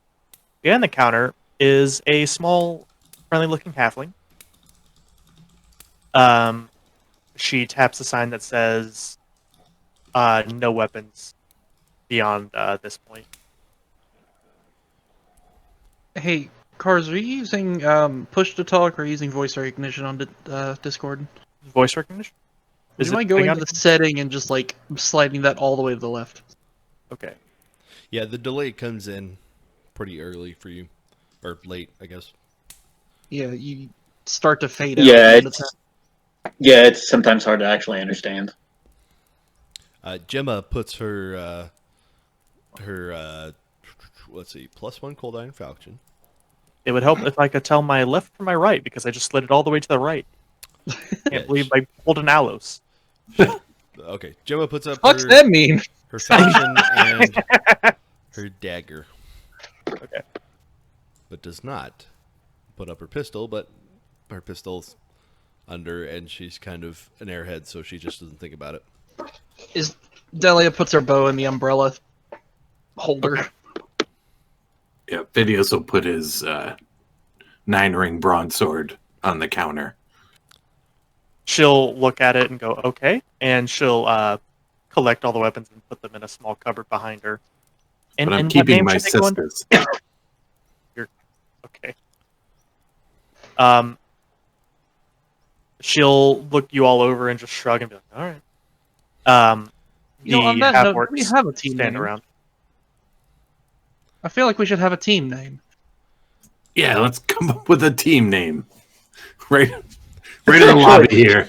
Behind the counter is a small, friendly-looking halfling. She taps a sign that says, "No weapons beyond this point." Hey, Cars, are you using push to talk or using voice recognition on Discord? Voice recognition? Would you mind going to the setting and just like sliding that all the way to the left? Okay. Yeah, the delay comes in pretty early for you, or late, I guess. Yeah, you start to fade out. It's sometimes hard to actually understand. Gemma puts her let's see, +1 cold iron falchion. It would help if I could tell my left from my right, because I just slid it all the way to the right. Can't believe I pulled an Alos. Okay, Gemma puts up What's that mean? her falchion and her dagger. Okay. But does not put up her pistol, but her pistol's under, and she's kind of an airhead, so she just doesn't think about it. Delia puts her bow in the umbrella holder. Yeah, Phidias will put his 9-ring broadsword on the counter. She'll look at it and go, "Okay," and she'll collect all the weapons and put them in a small cupboard behind her. But I'm keeping my sisters. Okay. She'll look you all over and just shrug and be like, "All right." On that note, do we have a team stand name? around. I feel like we should have a team name. Yeah, let's come up with a team name. Right in the lobby here.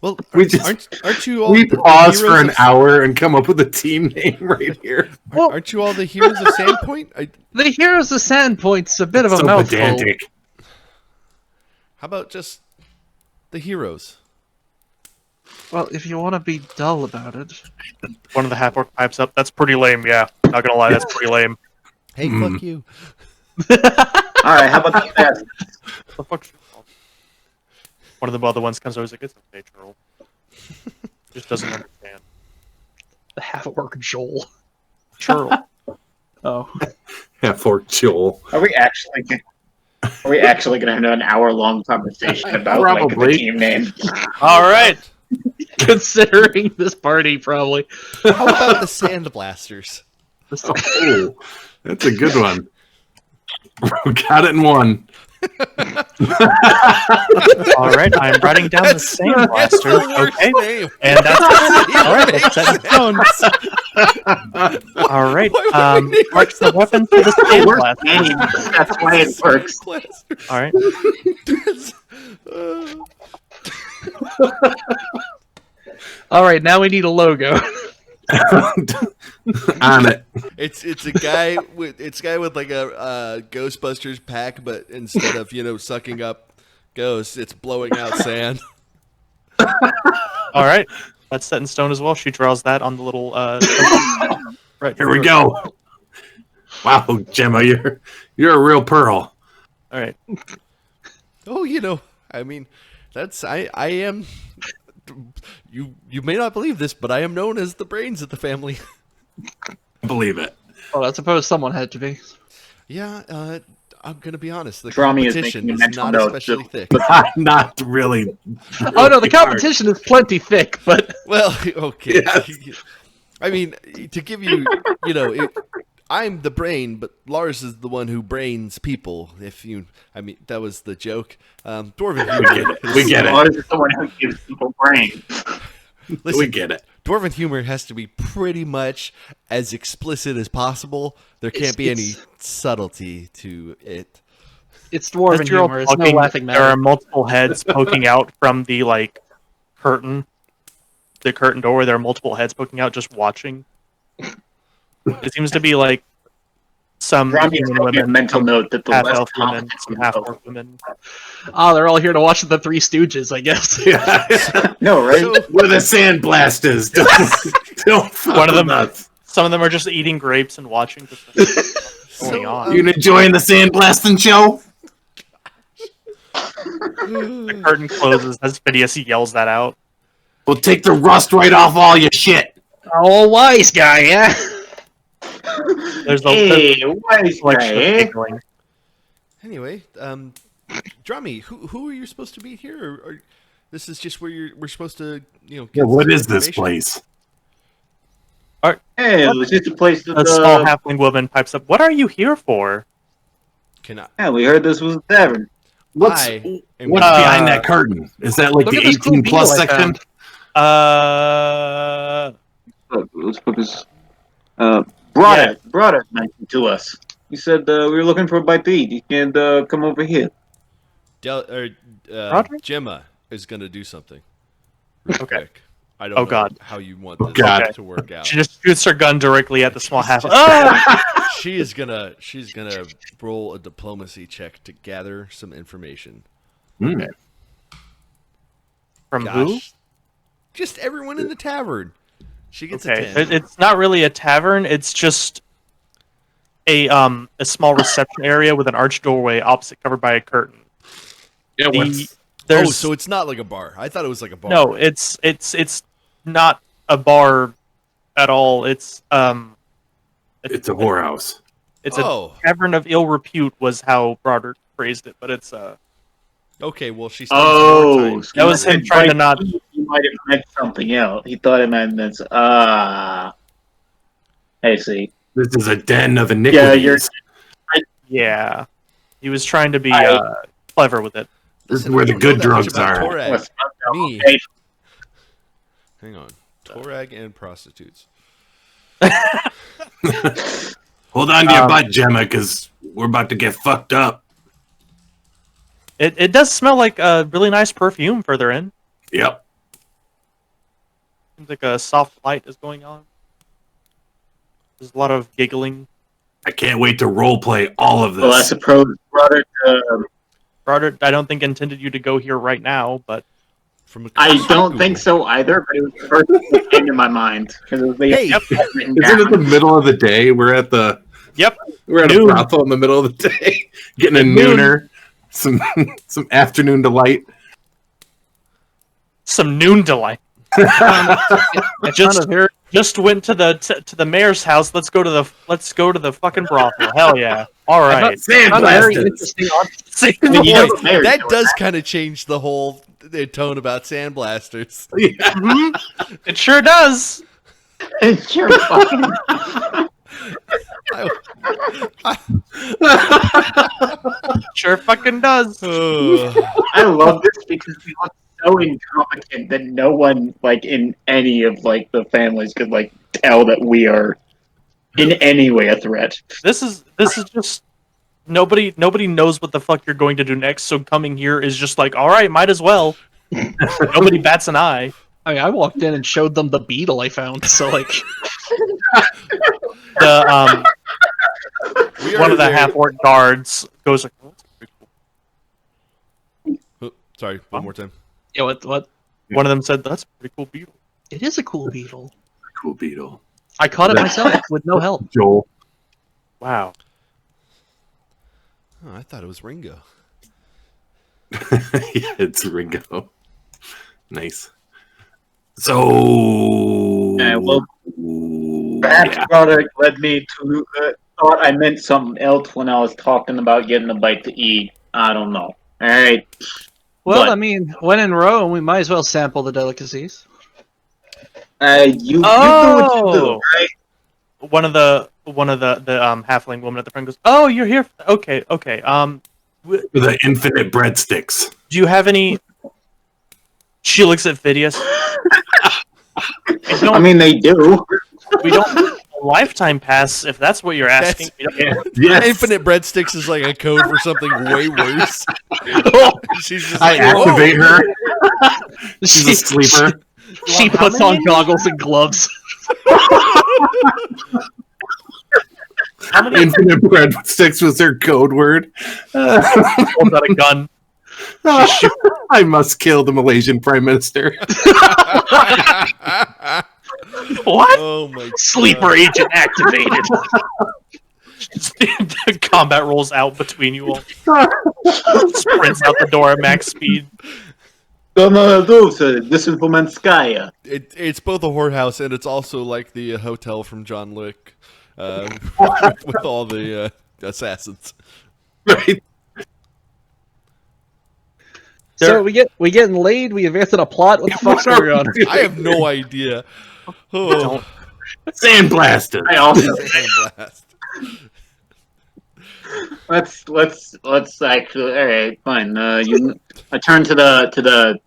Well, aren't you all? We pause for an of, hour and come up with a team name right here. Aren't you all the heroes of Sandpoint? The Heroes of Sandpoint's a bit of a So mouthful. pedantic. How about just the heroes? Well, if you want to be dull about it. One of the half-orc pipes up. "That's pretty lame, yeah. Not gonna lie, that's pretty lame." Hey, fuck you. Alright, how about that? The fuck's your fault? One of the other ones comes over and is like, "It's okay, Churl." Just doesn't understand. The half-orc Joel. Churl. Oh. Half-orc Joel. Are we actually going to have an hour-long conversation about like, the Probably. team name? All right. Considering this party, probably. How about the Sandblasters? Oh, that's a good one. Got it in one. All right, I'm writing down the Sandblaster. Okay, Name. and that's all right. That's set in stone. All right. What's the weapon for the Sandblaster? Name. That's why it works. All right. All right, now we need a logo. On it. It's a guy with like a Ghostbusters pack, but instead of sucking up ghosts, it's blowing out sand. All right. That's set in stone as well. She draws that on the little. Right Here we go. Wow, Gemma, you're a real pearl. All right. Oh, I mean, I am. You may not believe this, but I am known as the brains of the family. Believe it. Well, I suppose someone had to be. Yeah, I'm gonna be honest. The Drami is competition making a is mental not note. especially thick. Not really. Oh no, the competition is plenty thick, but Well, okay. Yes. I mean, to give you, I'm the brain, but Lars is the one who brains people. I mean, that was the joke. Dwarven humor. We get it. Lars is someone who gives people brain. Listen, We get it. Dwarven humor has to be pretty much as explicit as possible. There can't be any subtlety to it. it's dwarven As you're all humor. It's no talking, laughing there are matter. multiple heads poking out from the curtain, the curtain door. There are multiple heads poking out, just watching. It seems to be like some Drami is human making a women, mental some note that the half less elf women, competent some you half go. orc women. Oh, they're all here to watch the Three Stooges, I guess. No, right? So, We're the sandblasters. Don't fuck One of them- with us. Some of them are just eating grapes and watching what's going So, on. You enjoying the sandblasting show? The curtain closes as Phineas yells that out. We'll take the rust right off all your shit. Oh, wise guy, yeah. There's a Hey, wise selection guy, of eh? giggling. anyway, Drummy, who are you supposed to meet here? Or this is just where we're supposed to, get Yeah, what some is this information? place? Hey, it was just a place that A small halfling woman pipes up. What are you here for? Can I? Yeah, we heard this was a tavern. What's I am what's gonna- behind that curtain? Is that like Look the at this cool 18 plus beetle I section? found. Let's focus. Brought it mentioned to us. He said we were looking for a bite to eat. You can come over here. Roderick? Gemma is gonna do something. Real Okay. quick. I don't Oh, know God. how you want Oh, this God. to work out. She just shoots her gun directly at the small half. She's Ah! she's gonna roll a diplomacy check to gather some information. Hmm. From who? Gosh. Just everyone in the tavern. She gets Okay, a 10. it's not really a tavern. It's just a small reception area with an arched doorway opposite covered by a curtain. Yeah, There's so it's not like a bar. I thought it was like a bar. no, it's not a bar at all. It's it's a whorehouse. it's Oh. a tavern of ill repute was how Broderick phrased it, but it's Okay, well she spends more time. That was him trying to not- He might have meant something else. He thought it meant this. I see. This is a den of Yeah, iniquities. yeah. He was trying to be I- clever with it. This is Listen, where I the don't good know that much drugs about are. Torag. Me. Okay. Hang on. Torag and prostitutes. Hold on to your Um, butt, Gemma, because we're about to get fucked up. It does smell like a really nice perfume further in. Yep. Seems like a soft light is going on. There's a lot of giggling. I can't wait to roleplay all of this. Well, I suppose brother. Broderick, I don't think intended you to go here right now, but From a I don't Google. think so either, but it was the first thing that came to my mind because they Hey. written Isn't it the down. middle of the day? We're at the yep. we're at a Noon. brothel in the middle of the day, getting a Noon. nooner, some some afternoon delight. Some noon delight. Just went to the mayor's house. Let's go to the fucking brothel. Hell yeah! All right. Found a very Sandblasters. interesting object. See, I mean, you know, the mayor's That doing does kind of change the whole tone about sandblasters. Yeah. Mhm. It sure does. that. Sure, fucking. Sure fucking does. I love this because we look so incompetent that no one, like, in any of like the families could like tell that we are in any way a threat. This is just nobody knows what the fuck you're going to do next. So coming here is just like, all right, might as well. Nobody bats an eye. I mean, I walked in and showed them the beetle I found. So like, The We are one of the there- half orc guards goes like, "Oh, that's pretty cool." Oh, sorry, one more time. yeah, what? One of them said, "That's a pretty cool beetle." It is a cool beetle. Cool beetle. I caught it myself with no help. Joel. Wow. Oh, I thought it was Ringo. Yeah, it's Ringo. Nice. So, Well, perhaps yeah. brother led me to thought I meant something else when I was talking about getting a bite to eat. I don't know. All right. Well, But I mean, when in Rome, we might as well sample the delicacies. you do what you do, Oh, right? one of the halfling woman at the front goes, "Oh, you're here. Okay, okay. For the infinite breadsticks. Do you have any?" She looks at Phidias. I mean, they do. We don't have a lifetime pass if that's what you're asking. We don't- Yes. Infinite breadsticks is like a code for something way worse. She's just I like, activate whoa. her. She's a sleeper. She want how puts on many? goggles and gloves. How many Infinite breadsticks was her code word. pulls out a gun? I must kill the Malaysian Prime Minister. What? Oh my god. Sleeper agent activated. Combat rolls out between you all. Sprints out the door at max speed. This is Vomenskaya. It's both a whorehouse and it's also like the hotel from John Wick, with all the assassins. Right. So we getting laid. We invented a plot. What the fuck's going on? I have no idea. Oh, Sandblasted. I also sandblast. let's actually. All right, fine. I turn to the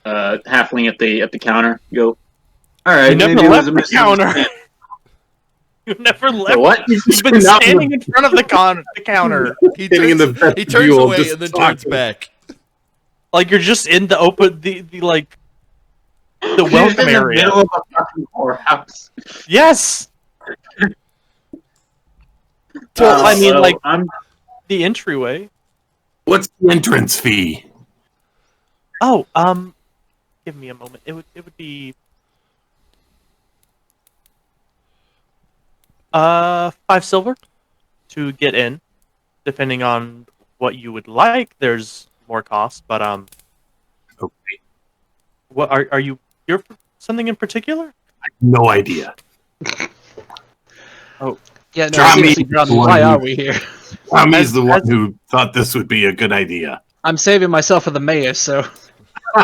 halfling at the counter. Go. All right. You never maybe it left was a the counter. misunderstanding. You never The left. what? You've been standing in front of the counter. He Sitting in turns, the he turns vestibule, away just and then turns talking. back. Like you're just in the open, the like the Just welcome in the area. middle of a fucking whorehouse. Yes. Well, I mean, like I'm the entryway. What's the entrance fee? Oh, give me a moment. It would be 5 silver to get in, depending on what you would like. There's more cost, but Okay. what are you here for something in particular? No idea. Yeah, no, Draw me seriously, John, one why who- are we here? Tommy's the one as- who thought this would be a good idea. I'm saving myself for the mayor, so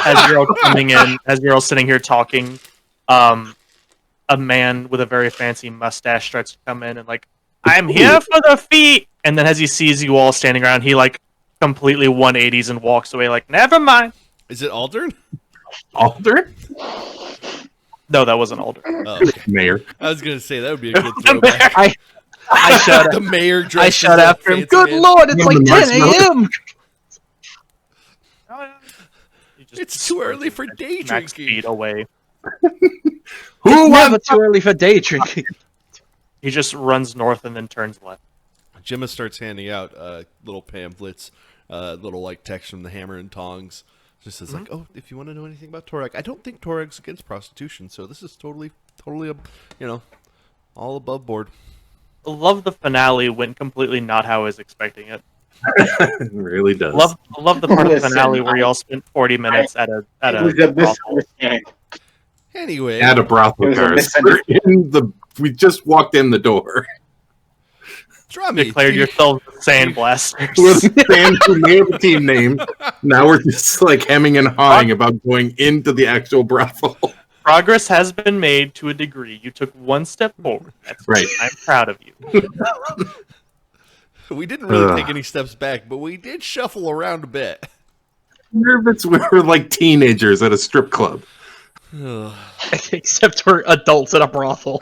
As you're all coming in, as you're all sitting here talking, a man with a very fancy mustache starts to come in and like, I'm here for the fee. And then as he sees you all standing around, he like completely 180s and walks away like, never mind. Is it Aldern? Alder? No, that wasn't Alder. Oh, okay. Mayor. I was gonna say that would be a good throwback. I shut The mayor I dressed shut as a after him. fancy Good man. lord, it's No, like the 10 marshmallow. a.m. He just It's too early for day max drinking. speed away. Who It's never wants too early for day drinking. He just runs north and then turns left. Gemma starts handing out little pamphlets, little like text from the Hammer and Tongs. Just says like, "Oh, if you want to know anything about Torag, I don't think Torag's against prostitution, so this is totally, all above board." Love the finale went completely not how I was expecting it. It really does. Love the part of the Listen, finale where y'all spent 40 minutes at it a was a brothel. misunderstanding. Anyway, At a brothel It was a cars. misunderstanding. We just walked in the door. Drummy, Declared yourselves with sandblasters. Sam who made the team name. Now we're just like hemming and hawing about going into the actual brothel. Progress has been made to a degree. You took one step forward. That's Right. I'm proud of you. we didn't really Ugh. take any steps back, but we did shuffle around a bit. Nervous, we were like teenagers at a strip club. Except we're adults at a brothel.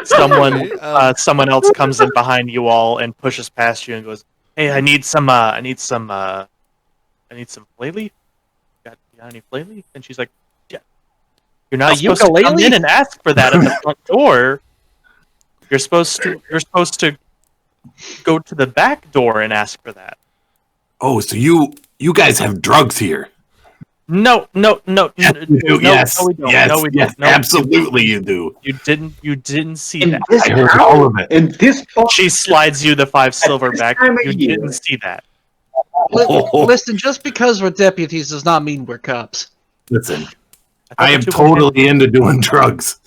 Someone else comes in behind you all and pushes past you and goes, "Hey, I need some flayleaf. Got any flayleaf?" And she's like, "Yeah, you're not A supposed to come ukulele? in and ask for that at the front door. You're supposed to go to the back door and ask for that." Oh, so you guys have drugs here. No, no, no, Yes, no, you do. no, Yes, no, we don't. yes, No, we yes, don't. No, absolutely you do. you didn't see In that. this I heard town? all of it. In this fucking She slides you the 5 silver this back. time of You year. didn't see that. Listen, just because we're deputies does not mean we're cops. Listen, I thought I the am two went hand- totally into doing drugs.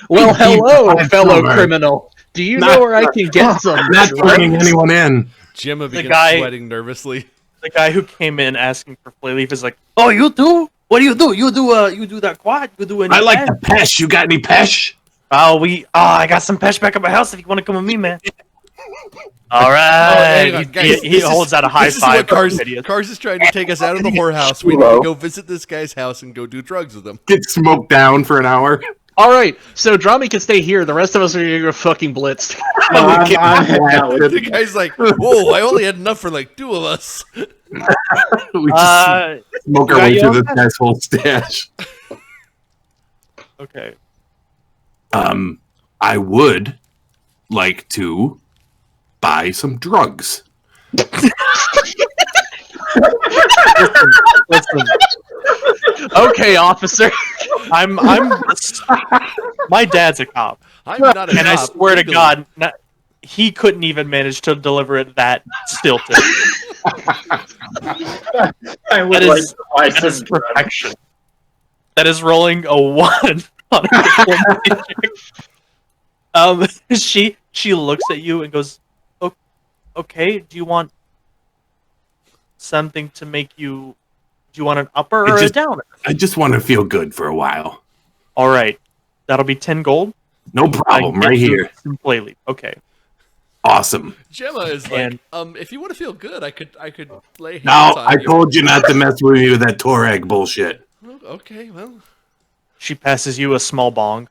Well, hello, Five fellow silver. criminal. Do you Not- know where I can get some Not turning drugs? anyone in. Gemma begins guy- sweating nervously. The guy who came in asking for flay leaf is like, "Oh, you do? What do? You do that quad? You do any? I like pesh?" the pesh. You got any pesh? I got some pesh back at my house if you want to come with me, man. All Oh, right. hang on, guys, he this is- holds out a high This is five. what Cars, for Phidias. Cars is trying to take us out of the whorehouse. We need to go visit this guy's house and go do drugs with him. Get smoked down for an hour. All right, so Drami can stay here. The rest of us are gonna go fucking blitzed. No, I'm heading out with The guy's like, "Whoa, I only had enough for like 2 of us." We just smoke our got way your through own this pesh? guy's whole stash. Okay. I would like to buy some drugs. Listen, Okay, officer. I'm my dad's a cop, I'm not a and I cop, swear to legally. God, he couldn't even manage to deliver it that stilted. I would That like is- to buy That some is drugs. perfection. That is rolling a 1 on a diplomacy check. She looks at you and goes, "Okay, do you want something to make you? Do you want an upper or a downer? I just want to feel good for a while. All right, that'll be 10 gold. No I problem, get right you here. some play leaf. Okay. Awesome. Gemma is like, And- if you want to feel good, I could lay hands No, on I you. told you not to mess with me with that Torag bullshit. Oh, okay, well, She passes you a small bong.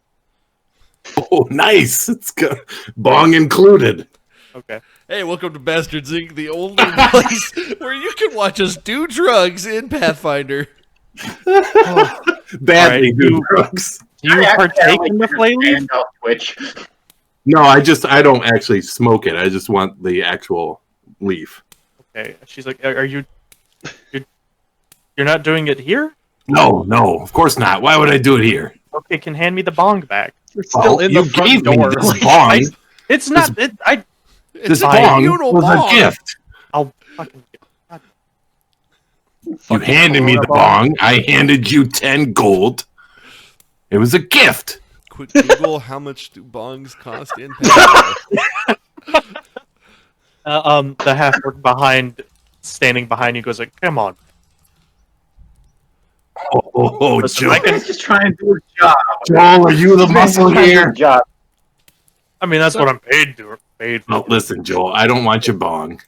Oh, nice. It's good. Bong included. Okay. hey, welcome to Bastards Inc., the only place where you can watch us do drugs in Pathfinder. Badly Alright, do you- drugs. Do you partake in the flay leaf? And off Twitch. No, I don't actually smoke it. I just want the actual leaf. Okay. She's like, "Are you? You're not doing it here? No, of course not. Why would I do it here? Okay, can hand me the bong back. We're still in the you front gave door. me this Like, bong. It's not. I. This a bong communal was bong. a gift. I'll fucking. You handed me the bong. I handed you 10 gold. It was a gift. Quick Google, how much do bongs cost in Pathfinder? The half orc standing behind you, goes like, "Come on." Oh, Listen, Joel. I can- He's just trying to do his job. Joel, are you the He's muscle just trying to do here? his job. I mean, that's what I'm paid for. No, listen, Joel. I don't want your bong.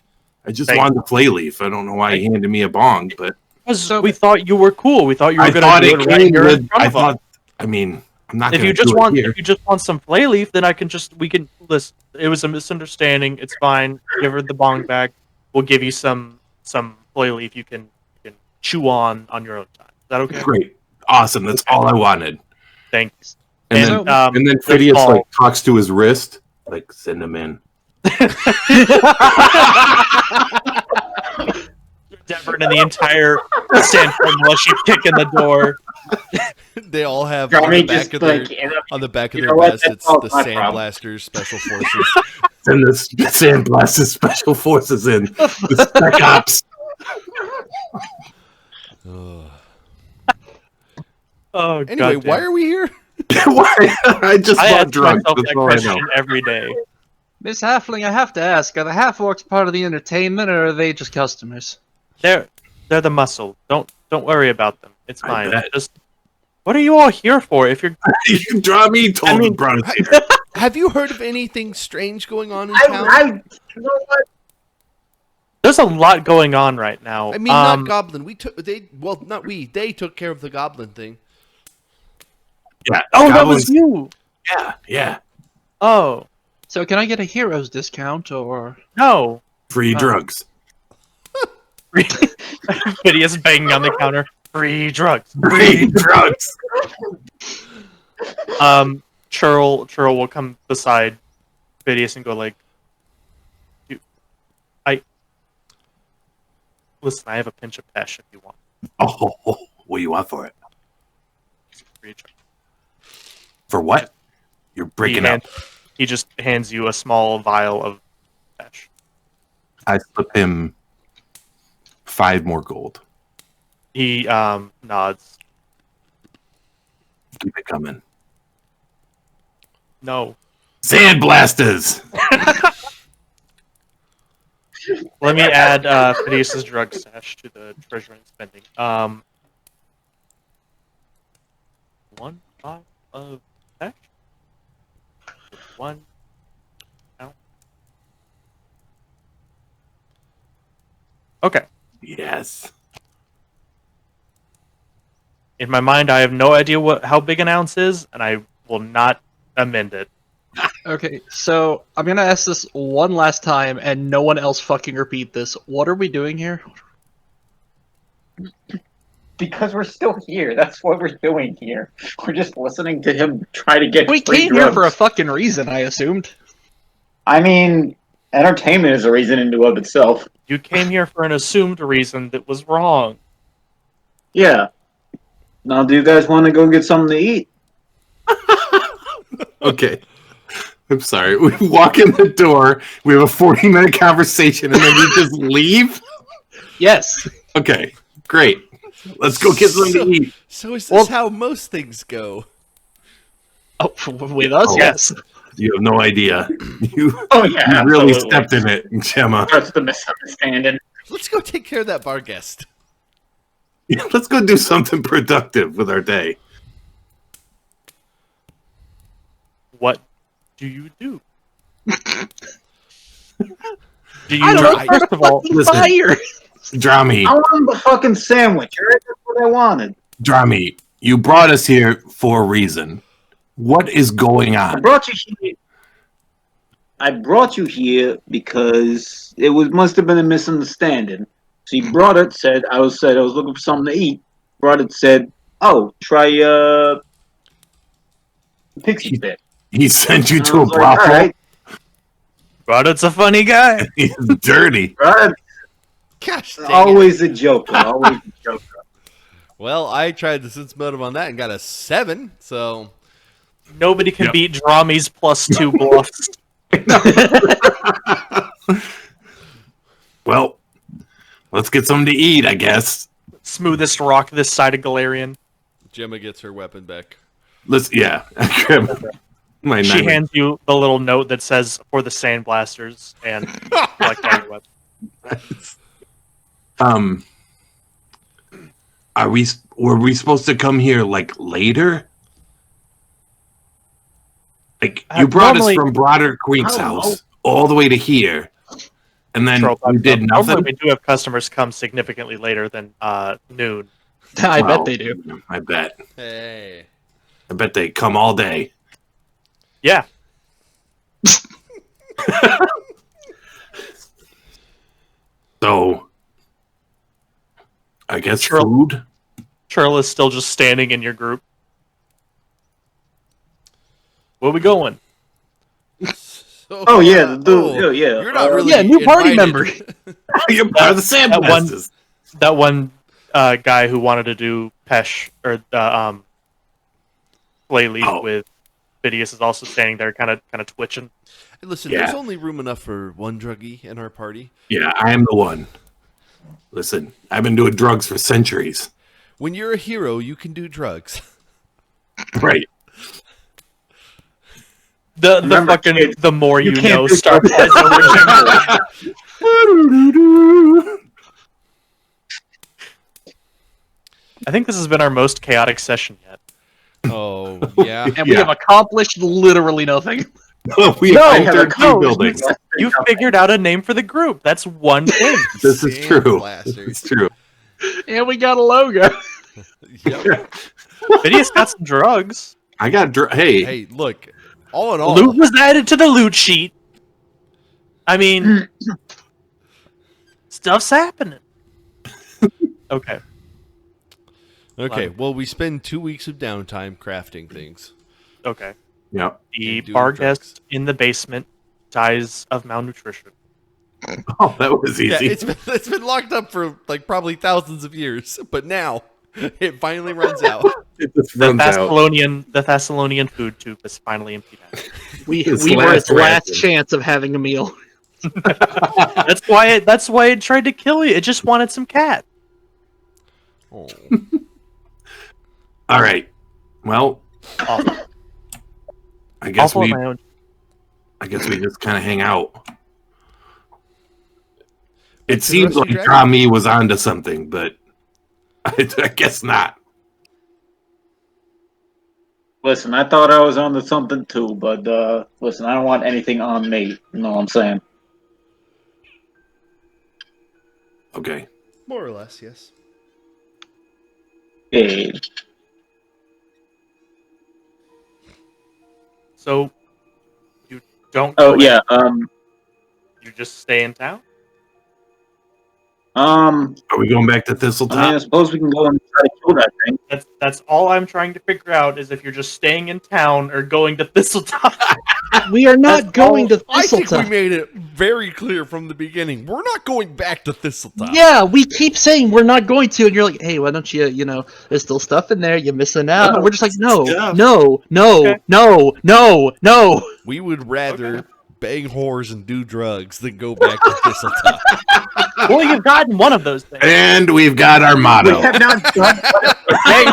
I just Thank wanted the flay leaf. I don't know why you handed me a bong, but Because we thought you were cool. We thought you were I going thought to do it it right came here in with. front I of us. thought. I mean, I'm not If going you to just do want, it here. if you just want some flay leaf, then we can listen. It was a misunderstanding. It's fine. Give her the bong back. We'll give you some flay leaf you can chew on your own time. Is that okay? Great, awesome. That's all I wanted. Thanks. And, And, then, um, and then there's Phidias Paul. like talks to his wrist, like send him in. Devon and the entire Sandford militia kick in the door. They all have Drummy on the just back of their like in a- on the back of You their know what? vest. That's It's all the my problem. Sandblasters Special Forces. Send the Sandblasted Special Forces in. The Spec Ops. Oh, Anyway, goddamn. why are we here? Why? I just I bought ask drugs. myself That's that all I know. question every day. Miss Halfling, I have to ask: are the half orcs part of the entertainment, or are they just customers? They're the muscle. Don't worry about them. It's I fine. bet. Just what are you all here for? If you're You can draw me. Told I mean- him brought us here. Have you heard of anything strange going on in town? You know what? there's a lot going on right now. I mean, not goblin. They took care of the goblin thing. Yeah. Oh, that goblins- was you. Yeah. Oh So, can I get a hero's discount, or no. Free drugs. Phidias banging on the counter. Free drugs. Free drugs. Churl will come beside Phidias and go like, Listen, I have a pinch of pesh if you want. Oh, what do you want for it? Reach. For what? You're breaking up. He just hands you a small vial of pesh. I slip him 5 more gold. He nods. Keep it coming. No. Sandblasters! Let me add Phineas's drug stash to the treasure and spending. 1 vial of pesh. 1 ounce. Okay. Yes. In my mind, I have no idea how big an ounce is, and I will not amend it. Okay, so I'm gonna ask this one last time, and no one else fucking repeat this. What are we doing here? Because we're still here. That's what we're doing here. We're just listening to him try to get We free came drugs. here for a fucking reason, I assumed. I mean, entertainment is a reason in and of itself. You came here for an assumed reason that was wrong. Yeah. Now, do you guys want to go get something to eat? Okay. I'm sorry. We walk in the door, we have a 40-minute conversation, and then we just leave? Yes. Okay, great. Let's go get something to eat. So is this Well- how most things go? Oh, with us, Oh. yes. You have no idea. You, Oh, yeah. you really absolutely. stepped in it, Gemma. That's the misunderstanding. Let's go take care of that bar guest. Let's go do something productive with our day. What do you do? Do I you, don't know. first of all, listen. Fire! Drami, I wanted the fucking sandwich. Right? That's what I wanted. Drami, you brought us here for a reason. What is going I on? brought you here. I brought you here because it must have been a misunderstanding. So you brought it, said I was looking for something to eat. Brought it, said, "Oh, try pixie fit." He sent you And I to a was like, brothel? "All right, but it's a funny guy. He's dirty. right." Gosh dang it. Always a joker. Always a joker. Well, I tried the sense motive on that and got a 7, so... Nobody can Yep. beat Drami's +2 bluffs. Well, let's get something to eat, I guess. Smoothest rock this side of Galarian. Gemma gets her weapon back. Yeah. My She nightmare. hands you the little note that says for the sandblasters and collect all your weapons. Were we supposed to come here like later? Like you brought normally- us from Broderick Creek's I don't house all the way to here, and then Troll we did Normally nothing. we do have customers come significantly later than noon. I Well, bet they do. I bet. Hey. I bet they come all day. Yeah. So, I guess Sure. food. Churl is still just standing in your group. Where we going? So, Oh yeah, yeah. You're not really Yeah, new party invited. member. You're part of the sandblasters. That one guy who wanted to do Pesh or the play lead Oh. with Phidias is also standing there, kind of twitching. Hey, listen, Yeah. there's only room enough for one druggie in our party. Yeah, I am the one. Listen, I've been doing drugs for centuries. When you're a hero, you can do drugs. Right. The Remember, fucking kids, the more you, can't know do Star drugs. I think this has been our most chaotic session yet. Oh, yeah. And we Yeah. have accomplished literally nothing. We No, have entered no, three buildings. You figured out a name for the group. That's one thing. This is true. Sandblasters. It's true. And we got a logo. Yep. Phidias got some drugs. I got hey, Hey, look. All in all, Loot was added to the loot sheet. I mean, stuff's happening. Okay. okay. Well, we spend 2 weeks of downtime crafting things. Okay. yeah. The And doing bar drugs. guest in the basement dies of malnutrition. Oh, that was Yeah, easy. it's been locked up for like probably thousands of years, but now it finally runs out. It just The runs out. Thessalonian food tube is finally emptied out. We His were last its last ration. chance of having a meal. That's why it tried to kill you. It just wanted some cat. Oh. All right. Well, Awful. I guess Awful at we my own. just kind of hang out. It To the seems Rusty like Dragon? Draw Me was onto something, but I guess not. Listen, I thought I was on to something too, but listen, I don't want anything on me. You know what I'm saying? Okay. More or less, yes. Hey, So you don't oh go yeah. in, you just stay in town? Are we going back to I Thistletop? suppose we can go and try to kill that thing. That's all I'm trying to figure out is if you're just staying in town or going to Thistletop. We are not That's going to I think we Thistletop. made it very clear from the beginning. We're not going back to Thistletop. Yeah, we keep saying we're not going to, and you're like, hey, why don't you, there's still stuff in there, you're missing out. No, And we're just like, no, stuff. no, no, Okay. no, no, no. We would rather bang whores and do drugs than go back to Thistletop. Well, you've gotten one of those things. And we've got our We motto. have not done. Hey,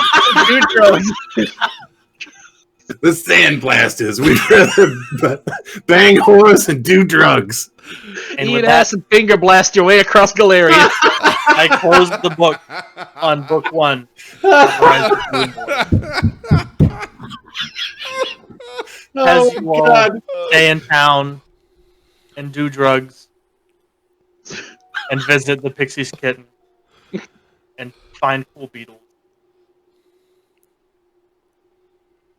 dude, drugs. The sandblast is we'd rather bang whores and do drugs. And Eat with ass that, and finger blast your way across Galeria. I closed the book on book 1. Rise of the Moonborn. As you all stay in town and do drugs and visit the Pixie's kitten and find cool beetles.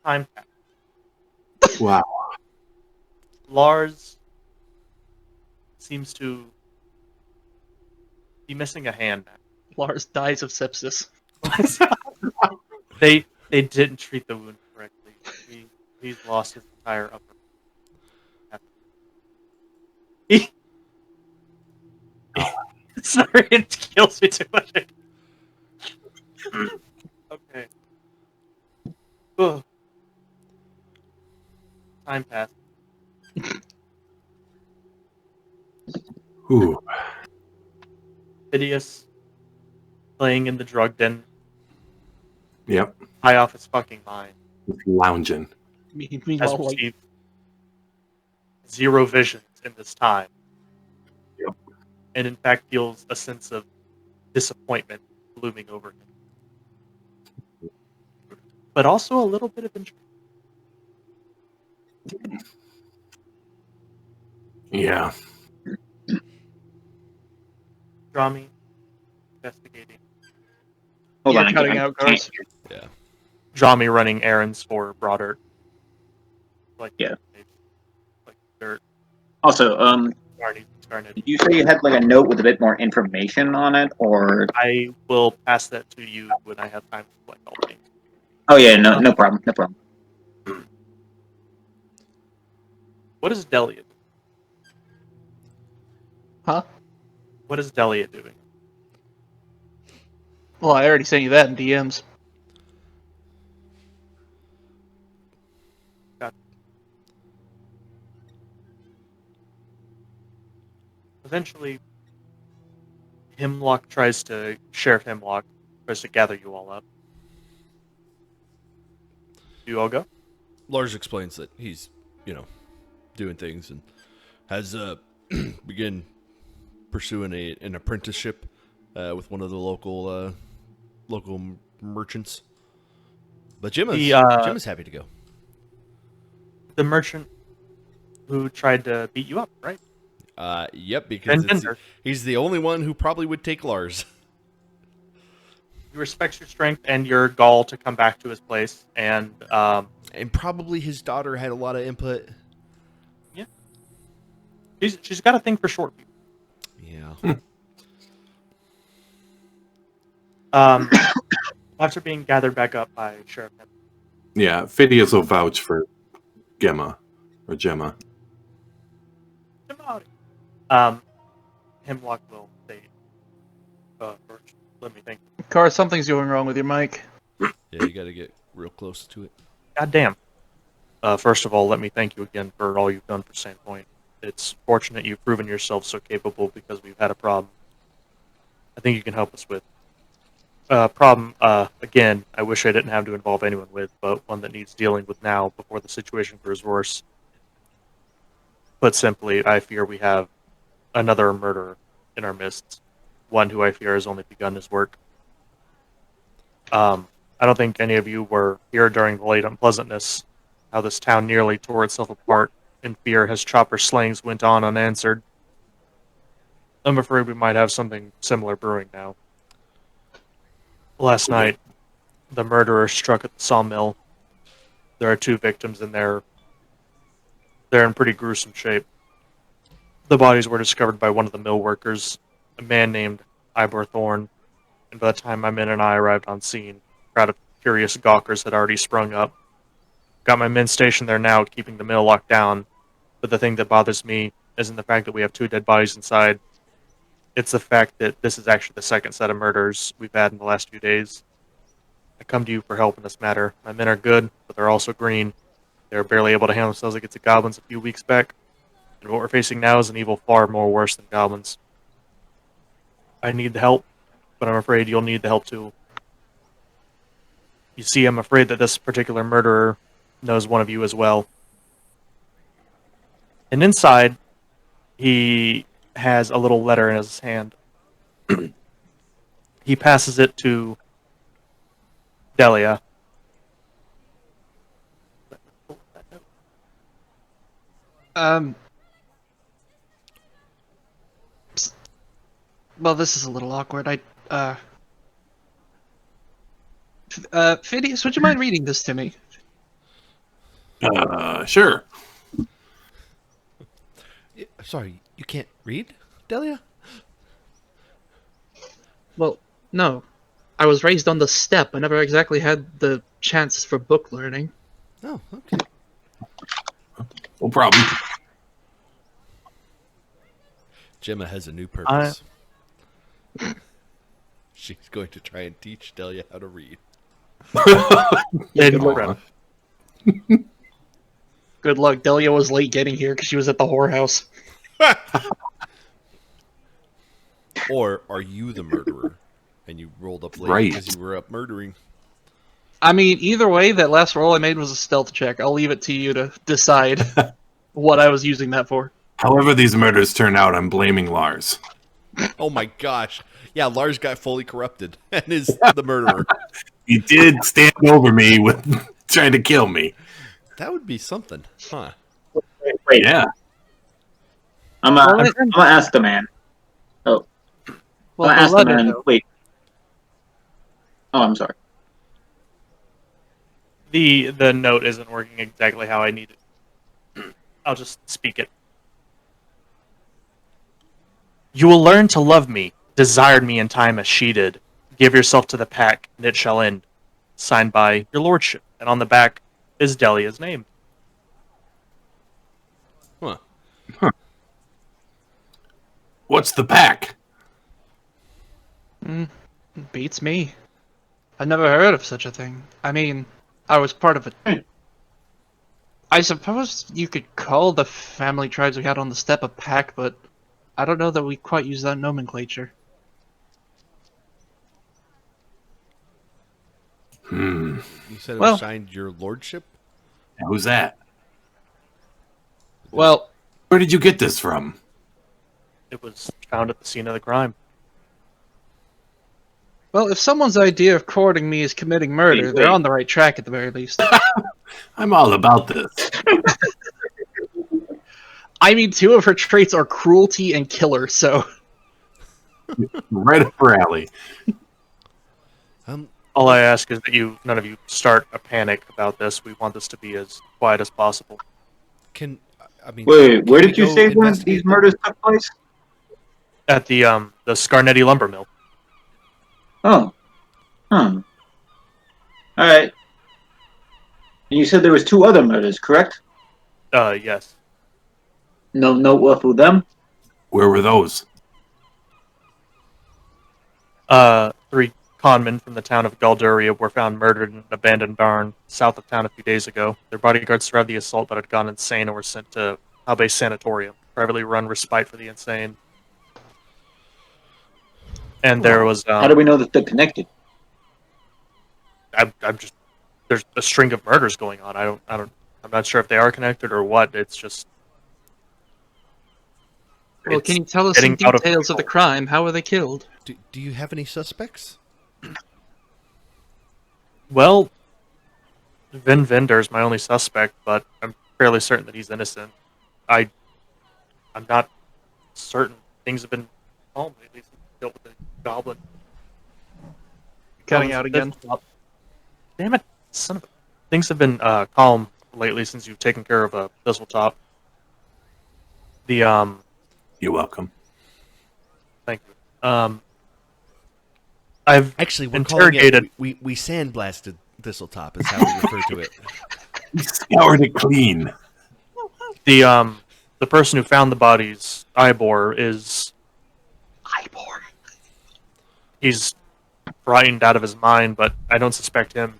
Time passes. Wow. Lars seems to be missing a hand Lars dies of sepsis. now. They didn't treat the wound correctly. He's lost his entire upper half. Sorry, it kills me too much. Okay. Ugh. Time passed. Ooh. Phidias playing in the drug den, Yep. high off his fucking mind. Lounging. Has Meanwhile, like, received zero visions in this time. Yep. And in fact feels a sense of disappointment looming over him. But also a little bit of interest. Yeah. Drami investigating. Hold You're on, cutting I out, can't Garth. hear. Drami running errands for Brodert. Like Yeah. Like dirt. Also, Garnet. did you say you had like a note with a bit more information on it, or? I will pass that to you when I have time to collect all things. Oh yeah, no problem, no problem. What is Delia doing? Huh? What is Delia doing? Well, I already sent you that in DMs. Eventually, Sheriff Hemlock tries to gather you all up. Do you all go? Lars explains that he's, doing things and has begun pursuing an apprenticeship with one of the local merchants. But Jim is happy to go. The merchant who tried to beat you up, right? Yep, because Bender. he's the only one who probably would take Lars. He respects your strength and your gall to come back to his place, and And probably his daughter had a lot of input. she's got a thing for short people. Yeah. After being gathered back up by Sheriff Hemlock. Yeah. Phidias will vouch for Gemma. Hemlockville State. First, let me think. Car, something's going wrong with your mic. Yeah, you got to get real close to it. God damn. First of all, let me thank you again for all you've done for Sandpoint. It's fortunate you've proven yourself so capable because we've had a problem. I think you can help us with. Problem, again, I wish I didn't have to involve anyone with, but one that needs dealing with now before the situation grows worse. Put simply, I fear we have another murderer in our midst. One who I fear has only begun his work. I don't think any of you were here during the late unpleasantness, how this town nearly tore itself apart in fear as chopper slayings went on unanswered. I'm afraid we might have something similar brewing now. Last night, the murderer struck at the sawmill. There are 2 victims in there. They're in pretty gruesome shape. The bodies were discovered by one of the mill workers, a man named Ivor Thorne, and by the time my men and I arrived on scene, a crowd of curious gawkers had already sprung up. Got my men stationed there now, keeping the mill locked down, but the thing that bothers me isn't the fact that we have 2 dead bodies inside. It's the fact that this is actually the second set of murders we've had in the last few days. I come to you for help in this matter. My men are good, but they're also green. They were barely able to handle themselves against the goblins a few weeks back, and what we're facing now is an evil far more worse than goblins. I need the help, but I'm afraid you'll need the help too. You see, I'm afraid that this particular murderer knows one of you as well. And inside, he has a little letter in his hand. He passes it to Delia. Um. Well, this is a little awkward. Phineas, would you mind reading this to me? Sure. Sorry, you can't read, Delia? Well, no. I was raised on the steppe. I never exactly had the chance for book learning. Oh, okay. No problem. Gemma has a new purpose. She's going to try and teach Delia how to read. Yeah, Good good luck. Good luck. Delia was late getting here because she was at the whorehouse. Or are you the murderer and you rolled up late Right. because you were up murdering? I mean, either way, that last roll I made was a stealth check. I'll leave it to you to decide what I was using that for. However these murders turn out, I'm blaming Lars. Oh my gosh. Yeah, Lars got fully corrupted and is the murderer. He did stand over me with trying to kill me. That would be something. Huh. Wait, Yeah. I'm gonna ask the man. Well, I'm gonna the ask the letter, man. though. Wait. Oh, I'm sorry. The note isn't working exactly how I need it. I'll just speak it. You will learn to love me, desire me in time as she did. Give yourself to the pack, and it shall end. Signed by your lordship, and on the back is Delia's name. Huh. What's the pack? Beats me. I've never heard of such a thing. I mean, I was part of it. I suppose you could call the family tribes we had on the steppe a pack, but I don't know that we quite use that nomenclature. You said it Well- was signed your lordship? Who's that? Well, Where did you get this from? It was found at the scene of the crime. if someone's idea of courting me is committing murder, Wait. they're on the right track at the very least. I'm all about this. I mean, 2 of her traits are cruelty and killer, so... Right up her alley. All I ask is that none of you start a panic about this. We want this to be as quiet as possible. Can Wait, can where we did you go say when investigate these them? murders took place? At the Scarnetti lumber mill. Oh. All right. And you said there was 2 other murders, correct? Yes. No, who them? Where were those? Three conmen from the town of Galduria were found murdered in an abandoned barn south of town a few days ago. Their bodyguards survived the assault but had gone insane and were sent to Abe Sanatorium, privately run respite for the insane. And there was How do we know that they're connected? I'm just there's a string of murders going on. I'm not sure if they are connected or what. It's just Well, it's can you tell us some getting out of details of the control. crime? How were they killed? Do you have any suspects? Well, Vin Vendor is my only suspect, but I'm fairly certain that he's innocent. I I'm not certain. Things have been calm lately since we dealt with the goblin. Cutting Goblins out and again. Thistletop. Damn it, son of a... Things have been calm lately since you've taken care of Thistletop. The You're welcome. Thank you. I've Actually, we're interrogated. calling it, we sandblasted Thistletop is how we refer to it. We scoured it clean. The person who found the bodies, Ivor, is he's frightened out of his mind, but I don't suspect him.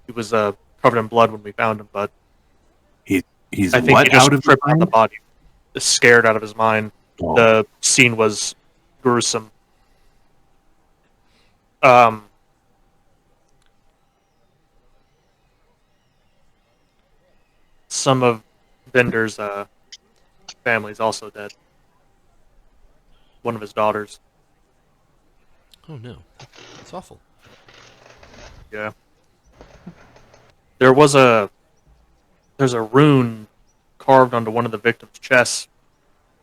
He was covered in blood when we found him, but He's I think what he just out of tripped on the mind? body, scared out of his mind. Oh, The scene was gruesome. Um, some of Bender's family is also dead. One of his daughters. Oh no, it's awful. Yeah. There's a rune carved onto one of the victims' chests,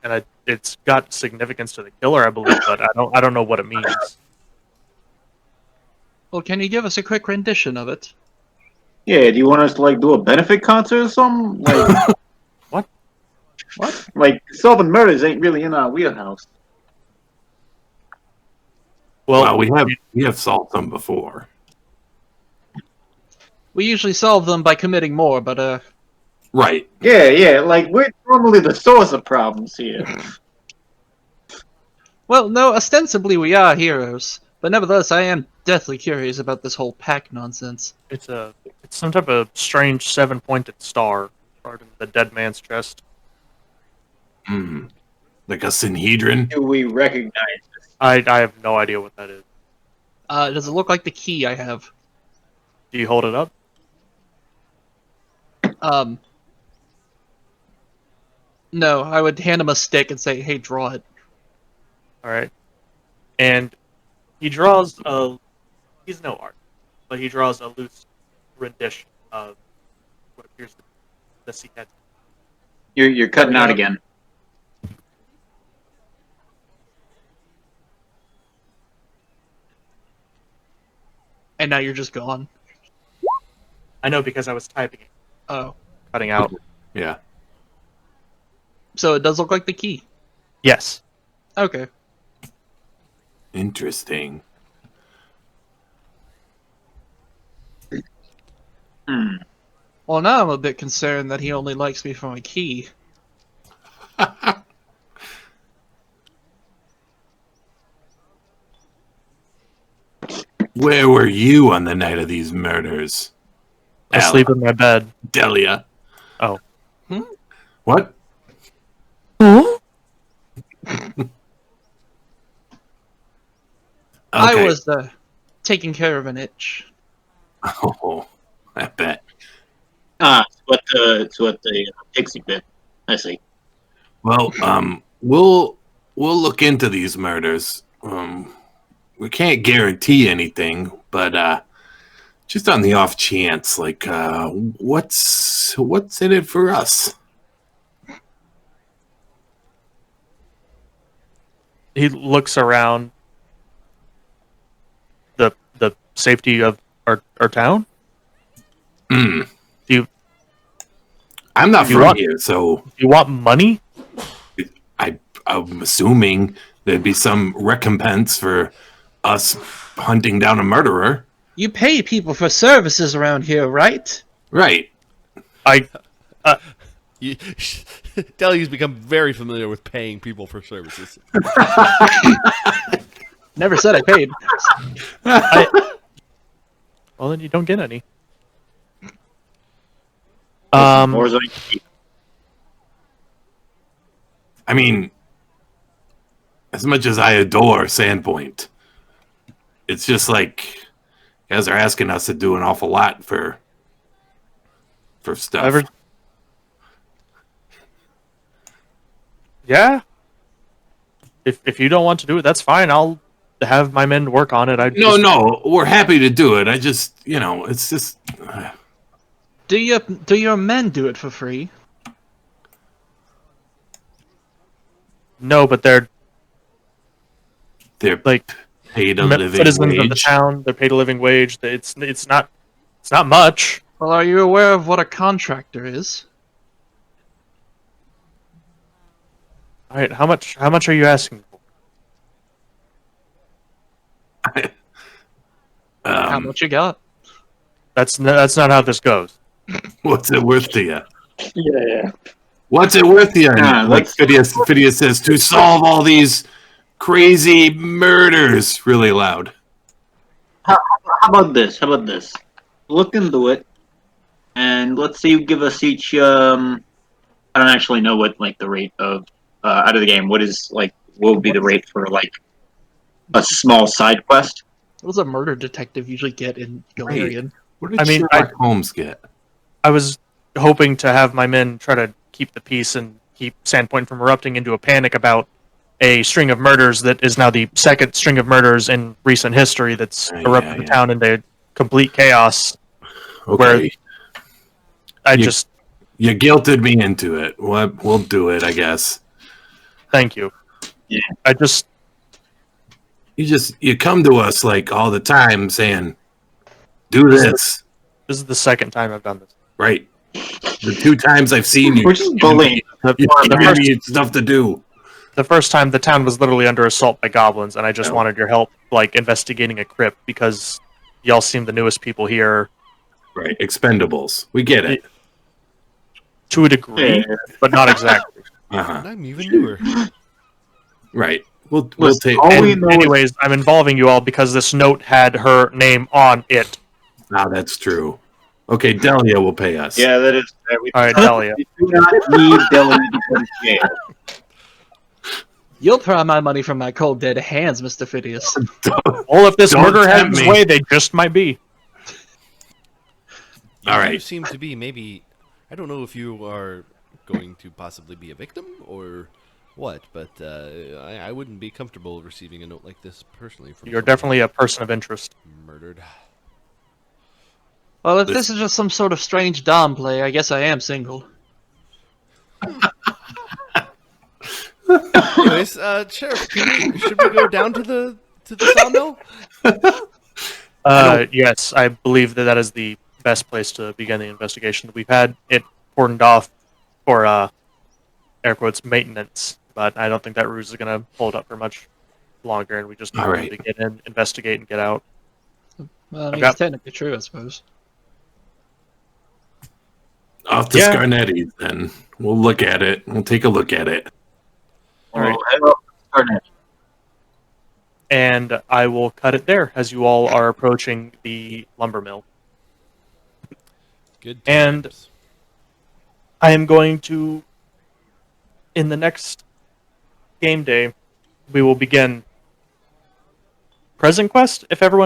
and it's got significance to the killer, I believe, but I don't know what it means. Well, can you give us a quick rendition of it? Yeah, do you want us to like do a benefit concert or something? Like, What? What? like solving murders ain't really in our wheelhouse. well, we have solved them before. We usually solve them by committing more, but Right. Yeah, like we're normally the source of problems here. well, no, ostensibly we are heroes, but nevertheless, I am deathly curious about this whole pack nonsense. It's some type of strange 7-pointed star carved into the dead man's chest. Hmm. Like a synhedron. Do we recognize this? I have no idea what that is. Does it look like the key I have? Do you hold it up? No, I would hand him a stick and say, hey, draw it. All right. And he draws he's no art, but he draws a loose rendition of what appears to be the sea head. You're cutting out Yeah. again. And now you're just gone. I know because I was typing it, Oh. cutting out. Yeah. So it does look like the key. Yes. Okay. Interesting. Hmm. Well, now I'm a bit concerned that he only likes me for my key. Where were you on the night of these murders? Asleep in my bed. Delia. Oh. What? I Okay. was taking care of an itch. Oh, I bet. It's what the pixie bit. I see. Well, we'll look into these murders. We can't guarantee anything, but just on the off chance, like, what's in it for us? He looks around the safety of our town. Hmm. Do I'm not You from want- here, so you want money? I'm assuming there'd be some recompense for us hunting down a murderer. You pay people for services around here, right? Right. I Delia's become very familiar with paying people for services. Never said I paid. Well, then you don't get any. More than I keep. I mean, as much as I adore Sandpoint, it's just like you guys are asking us to do an awful lot for stuff. Yeah. If you don't want to do it, that's fine. I'll have my men work on it. No, we're happy to do it. I just, it's just. Do your men do it for free? No, but they're like paid a living citizens of the wage. town. They're paid a living wage. It's not much. Well, are you aware of what a contractor is? All right, how much are you asking for? How much you got? That's not how this goes. What's it worth to you? Yeah. What's it worth to you? Ah, Like Phidias says, to solve all these crazy murders really loud. How about this? Look into it, and let's see. Give us each. I don't actually know what like the rate of out of the game. What would be the rate for like a small side quest? What does a murder detective usually get in Galarian? What did I mean, Sherlock Holmes get? I was hoping to have my men try to keep the peace and keep Sandpoint from erupting into a panic about a string of murders that is now the second string of murders in recent history that's erupted the town into complete chaos. Okay. Where you guilted me into it. We'll do it, I guess. Thank you. Yeah. You come to us like all the time saying, "Do this." This is the second time I've done this. Right. The 2 times I've seen you, We're just bullying. you give me stuff to do. The first time the town was literally under assault by goblins, and I just wanted your help, like investigating a crypt because y'all seem the newest people here. Right. Expendables. We get it. To a degree, but not exactly. I'm even newer. Right. We'll take. Anyways, I'm involving you all because this note had her name on it. Ah, that's true. Okay, Delia will pay us. Yeah, that is. All right, Delia. We do not need Delia to go to jail. You'll pry my money from my cold dead hands, Mr. Phidias. Well, if this Don't murder has tempt its me. way, they just might be. You All right. seem to be maybe. I don't know if you are going to possibly be a victim or what, but I wouldn't be comfortable receiving a note like this personally from You're someone definitely a person of interest. murdered. Well, if this is just some sort of strange Dom play, I guess I am single. Anyways, Sheriff, should we go down to the sawmill? Yes, I believe that is the best place to begin the investigation. We've had it cordoned off for air quotes maintenance, but I don't think that ruse is going to hold up for much longer, and we just need to get in, investigate, and get out. Well, I mean, it's technically true, I suppose. Off to Scarnetti, then. We'll look at it. We'll take a look at it. All right. And I will cut it there as you all are approaching the lumber mill. Good times. And I am going to, in the next game day, we will begin present quest, if everyone